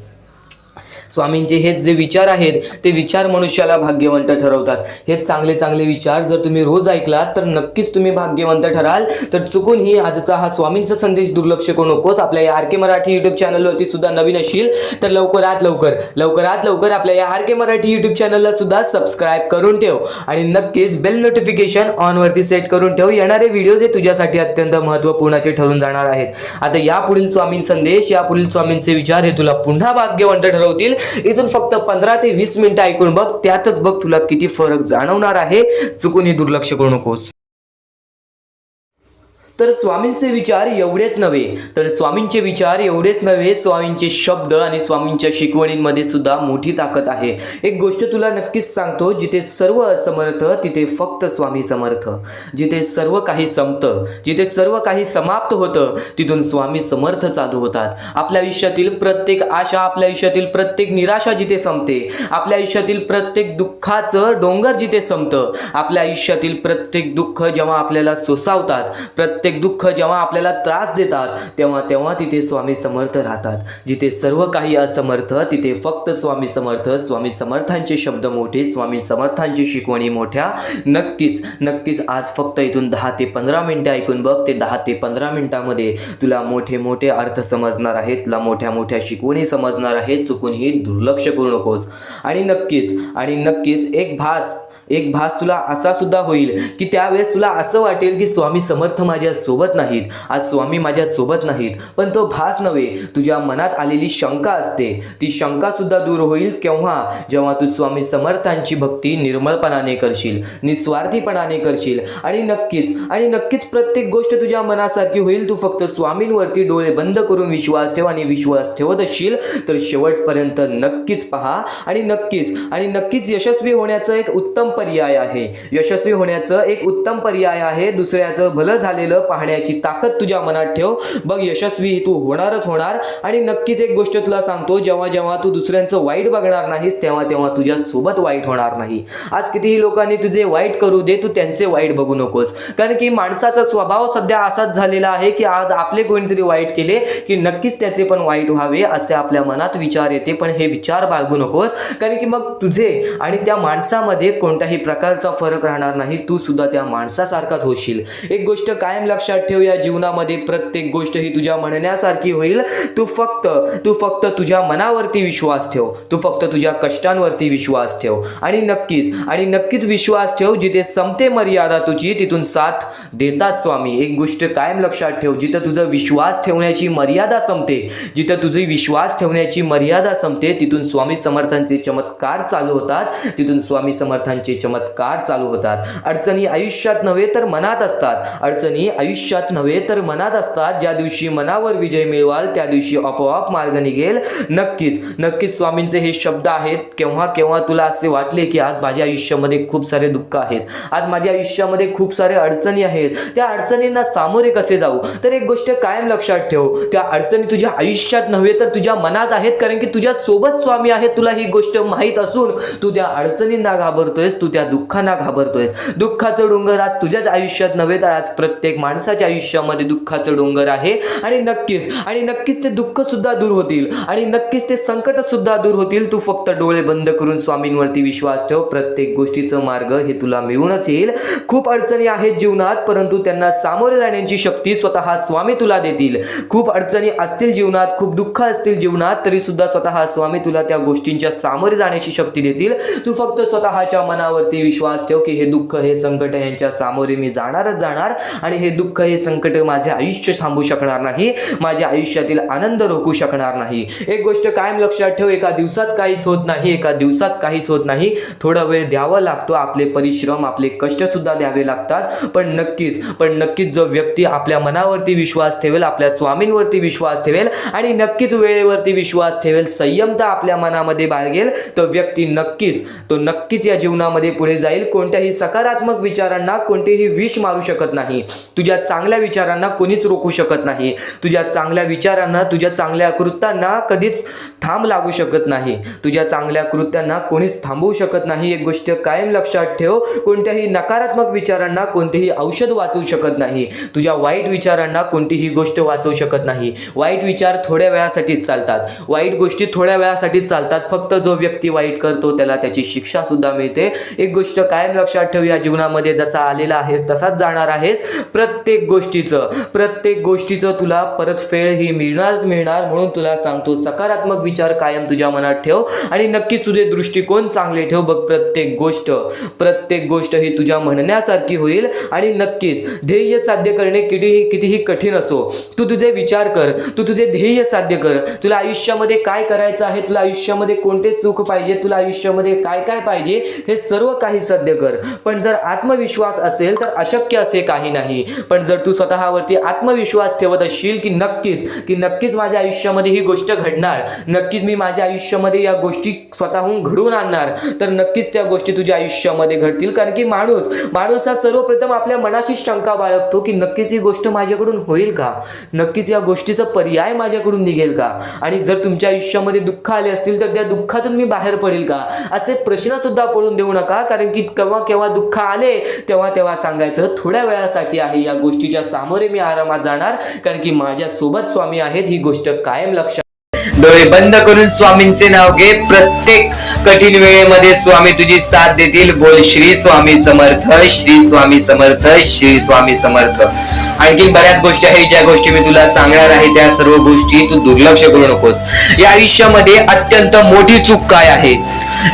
S1: स्वामींचे हेच जे विचार आहेत ते विचार मनुष्याला भाग्यवंत ठरवतात. हे चांगले चांगले विचार जर तुम्ही रोज ऐकलात तर नक्कीच तुम्ही भाग्यवंत ठराल. तर चुकूनही आजचा हा स्वामींचा संदेश दुर्लक्ष करू नकोस. आपल्या या आर के मराठी यूट्यूब चॅनलवरती सुद्धा नवीन असशील तर लवकरात लवकर आपल्या या आर के मराठी यूट्यूब चॅनलला सुद्धा सबस्क्राईब करून ठेव आणि नक्कीच बेल नोटिफिकेशन ऑन वरती सेट करून ठेव. येणारे व्हिडिओज हे तुझ्यासाठी अत्यंत महत्त्वपूर्णाचे ठरून जाणार आहेत. आता यापुढील स्वामीं संदेश, यापुढील स्वामींचे विचार हे तुला पुन्हा भाग्यवंत ठरवतील. इथून फक्त 15 ते 20 मिनिटं ऐकून बघ, त्यातच बघ तुला किती फरक जाणवणार आहे. चुकूनही दुर्लक्ष करू नकोस. तर स्वामींचे विचार एवढेच नव्हे, स्वामींचे शब्द आणि स्वामींच्या शिकवणींमध्ये सुद्धा मोठी ताकद आहे. एक गोष्ट तुला नक्कीच सांगतो, जिथे सर्व असमर्थ तिथे फक्त स्वामी समर्थ. जिथे सर्व काही संपतं, जिथे सर्व काही समाप्त होतं, तिथून स्वामी समर्थ चालू होतात. आपल्या आयुष्यातील प्रत्येक आशा, आपल्या आयुष्यातील प्रत्येक निराशा जिथे संपते, आपल्या आयुष्यातील प्रत्येक दुःखाचं डोंगर जिथे संपतं, आपल्या आयुष्यातील प्रत्येक दुःख जेव्हा आपल्याला सोसावतात, प्रत्येक दुःख जेव्हा आपल्याला त्रास देतात, तेव्हा तेव्हा तिथे स्वामी समर्थ राहतात. जिथे सर्व काही असमर्थ तिथे फक्त स्वामी समर्थ. स्वामी समर्थांचे शब्द मोठे, स्वामी समर्थांची शिकवणी मोठ्या. नक्कीच नक्कीच आज फक्त इथून 10 ते 15 मिनिटं ऐकून बघ. ते 10 ते 15 मिनिटांमध्ये तुला मोठे मोठे अर्थ समजणार आहेत, तुला मोठ्या मोठ्या शिकवणी समजणार आहेत. चुकूनही दुर्लक्ष करू नकोस. आणि नक्कीच एक भास तुला असा सुद्धा होईल की त्यावेळेस तुला असं वाटेल की स्वामी समर्थ माझ्या सोबत नाहीत, आज स्वामी माझ्या सोबत नाहीत. पण तो भास नव्हे, तुझ्या मनात आलेली शंका असते. ती शंका सुद्धा दूर होईल केव्हा? जेव्हा तू स्वामी समर्थांची भक्ती निर्मळपणाने करशील, निस्वार्थीपणाने करशील. आणि नक्कीच प्रत्येक गोष्ट तुझ्या मनासारखी होईल. तू फक्त स्वामींवरती डोळे बंद करून विश्वास ठेव. आणि विश्वास ठेवत असशील तर शेवटपर्यंत नक्कीच पहा. आणि नक्कीच यशस्वी होण्याचं एक उत्तम पर्याय आहे. दुसऱ्याचं भलं झालेलं पाहण्याची ताकद तुझ्या मनात ठेव. बघ, यशस्वी तू होणारच होणार. आणि नक्कीच एक गोष्ट तुला सांगतो, जेव्हा तू दुसऱ्यांचं वाईट बघणार नाहीस, तेव्हा तुझ्या सोबत वाईट होणार नाही. आज कितीही लोकांनी तुझे वाईट करू दे, तू त्यांचे वाईट बघू नकोस. कारण की माणसाचा स्वभाव सध्या असाच झालेला आहे की आज आपले कोणीतरी वाईट केले की नक्कीच त्याचे पण वाईट व्हावे असे आपल्या मनात विचार येते. पण हे विचार बाळगू नकोस, कारण की मग तुझे आणि त्या माणसामध्ये कोणत्याही प्रकारचा फरक राहणार नाही. तू सुद्धा त्या माणसासारखाच होशील. एक गोष्ट कायम लक्षात ठेव, या जीवनामध्ये प्रत्येक गोष्ट ही तुझ्या म्हणण्यासारखी होईल. तू फक्त तुझ्या मनावरती विश्वास ठेव. तू फक्त तुझ्या कष्टांवरती विश्वास ठेव. आणि नक्कीच विश्वास ठेव. जिथे संपते मर्यादा तुझी, तिथून साथ देतात स्वामी. एक गोष्ट कायम लक्षात ठेव, जिथं तुझा विश्वास ठेवण्याची मर्यादा संपते, तिथून स्वामी समर्थांचे चमत्कार चालू होतात. अडचणी आयुष्यात नव्हे तर मनात असतात. ज्या दिवशी मनावर विजय मिळवाल त्या दिवशी आपोआप मार्ग निघेल. नक्कीच स्वामींचे हे शब्द आहेत. केव्हा तुला असे वाटले की आज माझ्या आयुष्यामध्ये खूप सारे दुःख आहेत, आज माझ्या आयुष्यामध्ये खूप सारे अडचणी आहेत, त्या अडचणींना सामोरे कसे जाऊ? तर एक गोष्ट कायम लक्षात ठेव, त्या अडचणी तुझ्या आयुष्यात नव्हे तर तुझ्या मनात आहेत. कारण की तुझ्या सोबत स्वामी आहेत. तुला ही गोष्ट माहीत असून तू त्या अडचणींना घाबरतोयस, तू त्या दुःखांना घाबरतोयस. दुःखाचं डोंगर आज तुझ्याच आयुष्यात नव्हे तर आज प्रत्येक माणसाच्या आयुष्यामध्ये दुःखाचं डोंगर आहे. आणि नक्कीच ते दुःख सुद्धा दूर होतील. आणि नक्कीच ते संकट सुद्धा दूर होतील. तू फक्त डोळे बंद करून स्वामींवरती विश्वास ठेव. प्रत्येक गोष्टीचं मार्ग हे तुला मिळूनच येईल. खूप अडचणी आहेत जीवनात, परंतु त्यांना सामोरे जाण्याची शक्ती स्वतः स्वामी तुला देतील. खूप अडचणी असतील जीवनात, खूप दुःख असतील जीवनात, तरी सुद्धा स्वतः स्वामी तुला त्या गोष्टींच्या सामोरे जाण्याची शक्ती देतील. तू फक्त स्वतःच्या मनावरती विश्वास ठेव की हे दुःख, हे संकट यांच्या सामोरे मी जाणारच जाणार. आणि हे दुःख, हे संकट माझे आयुष्य थांबू शकणार नाही, माझ्या आयुष्यातील आनंद रोखू शकणार नाही. एक गोष्ट कायम लक्षात ठेव, एका दिवसात काहीच होत नाही. थोडा वेळ द्यावा लागतो. आपले परिश्रम, आपले कष्ट सुद्धा द्यावे लागतात. पण नक्कीच जो व्यक्ती आपल्या मनावरती विश्वास ठेवेल, आपल्या स्वामींवरती विश्वास ठेवेल आणि नक्कीच वेळेवरती विश्वास ठेवेल, संयमता आपल्या मनामध्ये बाळगेल, तो व्यक्ती नक्कीच या जीवनामध्ये पुढे जाईल. कोणत्याही सकारात्मक विचारांना कोणतेही विष मारू शकत नाही. तुझ्या चांगल्या विचारांना कोणीच रोखू शकत नाही. तुझ्या चांगल्या विचारांना, तुझ्या चांगल्या कृत्यांना कधीच थांब लागू शकत नाही. तुझ्या चांगल्या कृत्यांना कोणीच थांबवू शकत नाही. एक गोष्ट कायम लक्षात ठेव, कोणत्याही नकारात्मक विचारांना कोणतेही औषध वाचवू शकत नाही. तुझ्या वाईट विचारांना कोणतीही गोष्ट वाचवू शकत नाही. वाईट विचार थोड्या वेळासाठीच चालतात, वाईट गोष्टी थोड्या वेळासाठीच चालतात. फक्त जो व्यक्ती वाईट करतो त्याला त्याची शिक्षा सुद्धा मिळते. एक गोष्ट कायम लक्षात ठेव, या जीवनामध्ये जसा आलेला आहेस तसाच जाणार आहेस. प्रत्येक गोष्टीचं तुला परतफेड ही मिळणार. म्हणून तुला सांगतो, सकारात्मक विचार कायम तुझ्या मनात ठेव आणि नक्कीच तुझे दृष्टिकोन चांगले ठेव. बघ, प्रत्येक गोष्ट ही तुझ्या म्हणण्यासारखी होईल. आणि नक्कीच ध्येय साध्य करणे कितीही कठीण असो, तू तुझे विचार कर, तू तुझे ध्येय साध्य कर. तुला आयुष्यामध्ये काय करायचं आहे, तुला आयुष्यामध्ये कोणते सुख पाहिजे, तुला आयुष्यामध्ये काय पाहिजे, हे सर्व काही साध्य कर. पण जर आत्मविश्वास असेल तर अशक्य असे काही नाही. पण जर तू स्वतःवरती आत्मविश्वास ठेवत असशील की नक्कीच माझ्या आयुष्यामध्ये ही गोष्ट घडणार, नक्कीच मी माझ्या आयुष्यामध्ये या गोष्टी स्वतःहून घडवून आणणार, तर नक्कीच त्या गोष्टी तुझ्या आयुष्यामध्ये घडतील. कारण की माणूस हा सर्वप्रथम आपल्या मनाशी शंका बाळगतो की नक्कीच ही गोष्ट माझ्याकडून होईल का, नक्कीच या गोष्टीचा पर्याय माझ्याकडून निघेल का, आणि जर तुमच्या आयुष्यामध्ये दुःख आले असतील तर त्या दुःखातून मी बाहेर पडेल का, असे प्रश्न सुद्धा पडून देऊ नका. कारण की केव्हा दुःख आले तेव्हा सांगायचं थोड्या वेळासाठी आहे, या गोष्टीच्या सामोरे मी आरामात जाणार, कारण की माझ्या सोबत स्वामी आहेत. ही गोष्ट कायम लक्षात.
S2: डोळे बंद करून स्वामींचे नाव घे. प्रत्येक कठीण वेळेमध्ये स्वामी तुझी साथ देतील. बोल श्री स्वामी समर्थ, श्री स्वामी समर्थ, श्री स्वामी समर्थ. आणखी बऱ्याच गोष्टी आहेत ज्या गोष्टी मी तुला सांगणार आहे, त्या सर्व गोष्टी तू दुर्लक्ष करू नकोस. या आयुष्यामध्ये अत्यंत मोठी चूक काय आहे,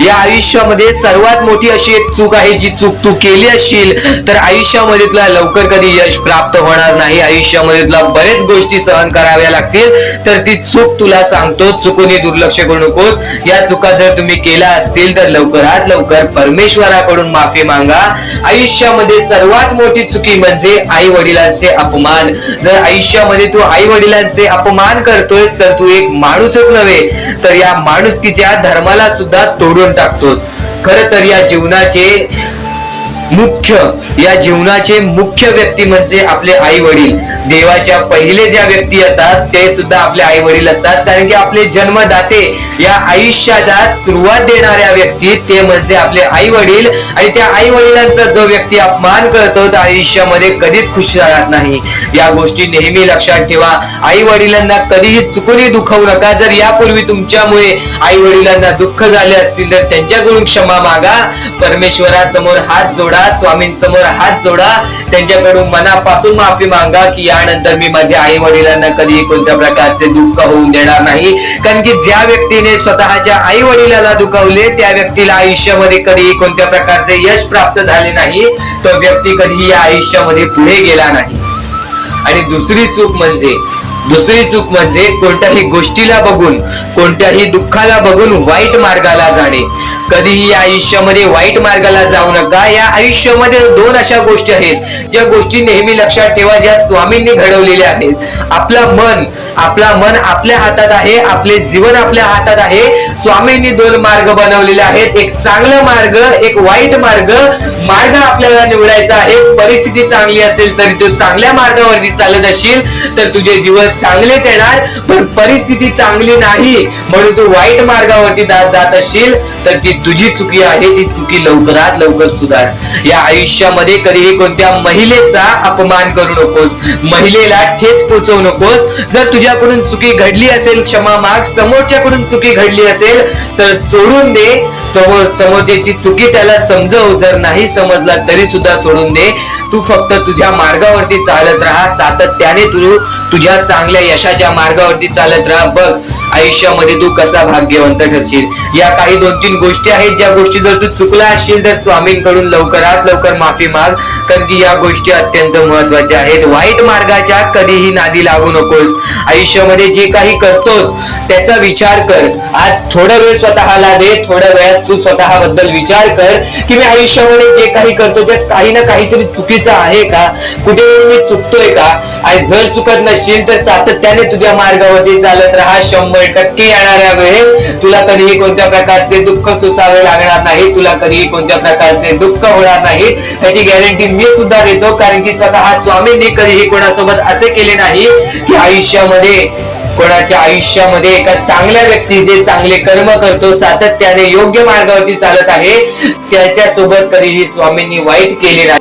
S2: या आयुष्यामध्ये सर्वात मोठी अशी एक चूक आहे, जी चूक तू केली असशील तर आयुष्यामध्ये तुला लवकर कधी यश प्राप्त होणार नाही. आयुष्यामध्ये तुला बरेच गोष्टी सहन कराव्या लागतील. तर ती चूक तुला सांगतो, चुकूनही दुर्लक्ष करू नकोस. या चुका जर तुम्ही केल्या असतील तर लवकरात लवकर परमेश्वराकडून माफी मागा. आयुष्यामध्ये सर्वात मोठी चुकी म्हणजे आई वडिलांचे अपमान. जर आयुष्यामध्ये तू आई वडिलांचे अपमान करतोयस तर तू एक माणूसच नव्हे तर या माणुसकीच्या धर्माला सुद्धा तोडून टाकतोस. खरं तर या जीवनाचे मुख्य व्यक्ती म्हणजे आपले आई वडील. देवाच्या पहिले ज्या व्यक्ती येतात ते सुद्धा आपले आई वडील असतात. कारण की आपले जन्मदाते, या आयुष्याला सुरुवात देणाऱ्या व्यक्ती ते म्हणजे आपले आई वडील. आणि त्या आई वडिलांचा जो व्यक्ती अपमान करतो तो आयुष्यामध्ये कधीच खुश राहत नाही. या गोष्टी नेहमी लक्षात ठेवा. आई वडिलांना कधीही चुकूनही दुखवू नका. जर यापूर्वी तुमच्यामुळे आई वडिलांना दुःख झाले असतील तर त्यांच्याकडून क्षमा मागा. परमेश्वरासमोर हात जोडा, स्वामींसमोर हात जोडा, त्यांच्याकडून मनापासून माफी मागा की यानंतर मी माझ्या आई वडिलांना कधी कोणत्या प्रकारचे दुःख होऊन देणार नाही. कारण की ज्या व्यक्तीने स्वतःच्या आई वडिलांना दुखावले त्या व्यक्तीला आयुष्यामध्ये कधीही कोणत्या प्रकारचे यश प्राप्त झाले नाही. तो व्यक्ती कधीही या आयुष्यामध्ये पुढे गेला नाही. आणि दुसरी चूक म्हणजे कोणत्याही गोष्टीला बघून, कोणत्याही दुःखाला बघून वाईट मार्गाला जाणे. कधीही या आयुष्यामध्ये वाईट मार्गाला जाऊ नका. या आयुष्यामध्ये दोन अशा गोष्टी आहेत ज्या गोष्टी नेहमी लक्षात ठेवा, ज्या स्वामींनी घडवलेल्या आहेत. आपला मन आपल्या हातात आहे, आपले जीवन आपल्या हातात आहे. स्वामींनी दोन मार्ग बनवलेले आहेत, एक चांगला मार्ग, एक वाईट मार्ग. मार्ग आपल्याला निवडायचा आहे. परिस्थिती चांगली असेल तरी तू चांगल्या मार्गावरती चालत असशील तर तुझे दिवस चांगलेच येणार. पण परिस्थिती चांगली नाही म्हणून तू वाईट मार्गावरती जात असशील तर ती तुझी चुकी आहे. ती चुकी लवकरात लवकर सुधार. या आयुष्यामध्ये कधीही कोणत्या महिलेचा अपमान करू नकोस, महिलेला ठेच पोचवू नकोस. जर तुझ्याकडून चुकी घडली असेल क्षमा माग. समोरच्याकडून चुकी घडली असेल तर सोडून दे. समोरच्याची चुकी त्याला समजव. जर नाही समजला तरी सुद्धा सोडून दे. तू फक्त तुझ्या मार्गावरती चालत राहा. सातत्याने तू तुझ्या चांगल्या यशाच्या मार्गावरती चालत राहा. बघ आयुष्यामध्ये तू कसा भाग्यवंत ठरशील. या काही 2-3 गोष्टी आहेत ज्या गोष्टी जर तू चुकला असशील तर स्वामींकडून लवकरात लवकर माफी माग. कारण की या गोष्टी अत्यंत महत्वाच्या आहेत. वाईट मार्गाच्या कधीही नादी लागू नकोस. आयुष्यामध्ये जे काही करतोस त्याचा विचार कर. आज थोडा वेळ स्वतःला दे. थोड्या वेळात तू स्वतःबद्दल विचार कर की मी आयुष्यामध्ये जे काही करतो त्यात काही ना काहीतरी चुकीचं आहे का, कुठे मी चुकतोय का. आणि जर चुकत नसशील तर सातत्याने तुझ्या मार्गावरती चालत राहा. 100% येणाऱ्या वेळेत तुला कधीही कोणत्या प्रकारचे दुःख सोसावे लागणार नाही. तुला कधीही कोणत्या प्रकारचे दुःख होणार नाही याची गॅरंटी मी सुद्धा देतो. कारण की स्वतः स्वामींनी कधीही कोणासोबत असे केले नाही की कोणाच्या आयुष्यामध्ये एका चांगल्या व्यक्ती जे चांगले कर्म करतो, सातत्याने योग्य मार्गावरती चालत आहे, त्याच्यासोबत कधीही स्वामींनी वाईट केले नाही.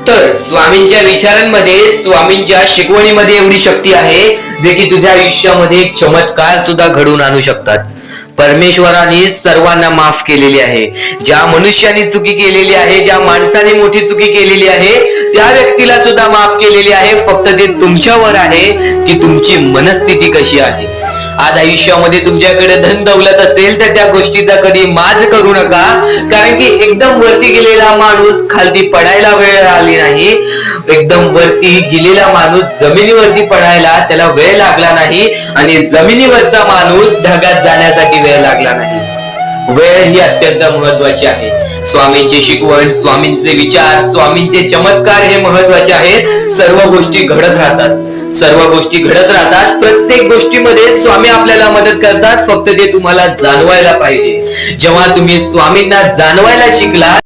S2: तर स्वामींच्या विचारांमध्ये, स्वामींच्या शिकवणीमध्ये एवढी शक्ती आहे जे की तुझ्या आयुष्यामध्ये एक चमत्कार सुद्धा घडवून आणू शकतात. परमेश्वराने सर्वांना माफ केलेली आहे. ज्या मनुष्याने चुकी केलेली आहे, ज्या माणसाने मोठी चुकी केलेली आहे त्या व्यक्तीला सुद्धा माफ केलेली आहे. फक्त ते तुमच्यावर आहे की तुमची मनस्थिती कशी आहे. आज आयुष्यामध्ये तुमच्याकडे धन दौलत असेल तर त्या गोष्टीचा कधी माज करू नका. कारण की एकदम वरती गेलेला माणूस खालती पडायला वेळ आली नाही. एकदम वरती गेलेला माणूस जमिनीवरती पडायला त्याला वेळ लागला नाही. आणि जमिनीवरचा माणूस ढगात जाण्यासाठी वेळ लागला नाही. वेळ ही अत्यंत महत्वाची आहे. स्वामींची शिकवण, स्वामींचे विचार, स्वामींचे चमत्कार हे महत्वाचे आहेत. सर्व गोष्टी घडत राहतात. प्रत्येक गोष्टीमध्ये स्वामी आपल्याला मदत करतात. फक्त ते तुम्हाला जाणवायला पाहिजे. जेव्हा तुम्ही स्वामींना जाणवायला शिकला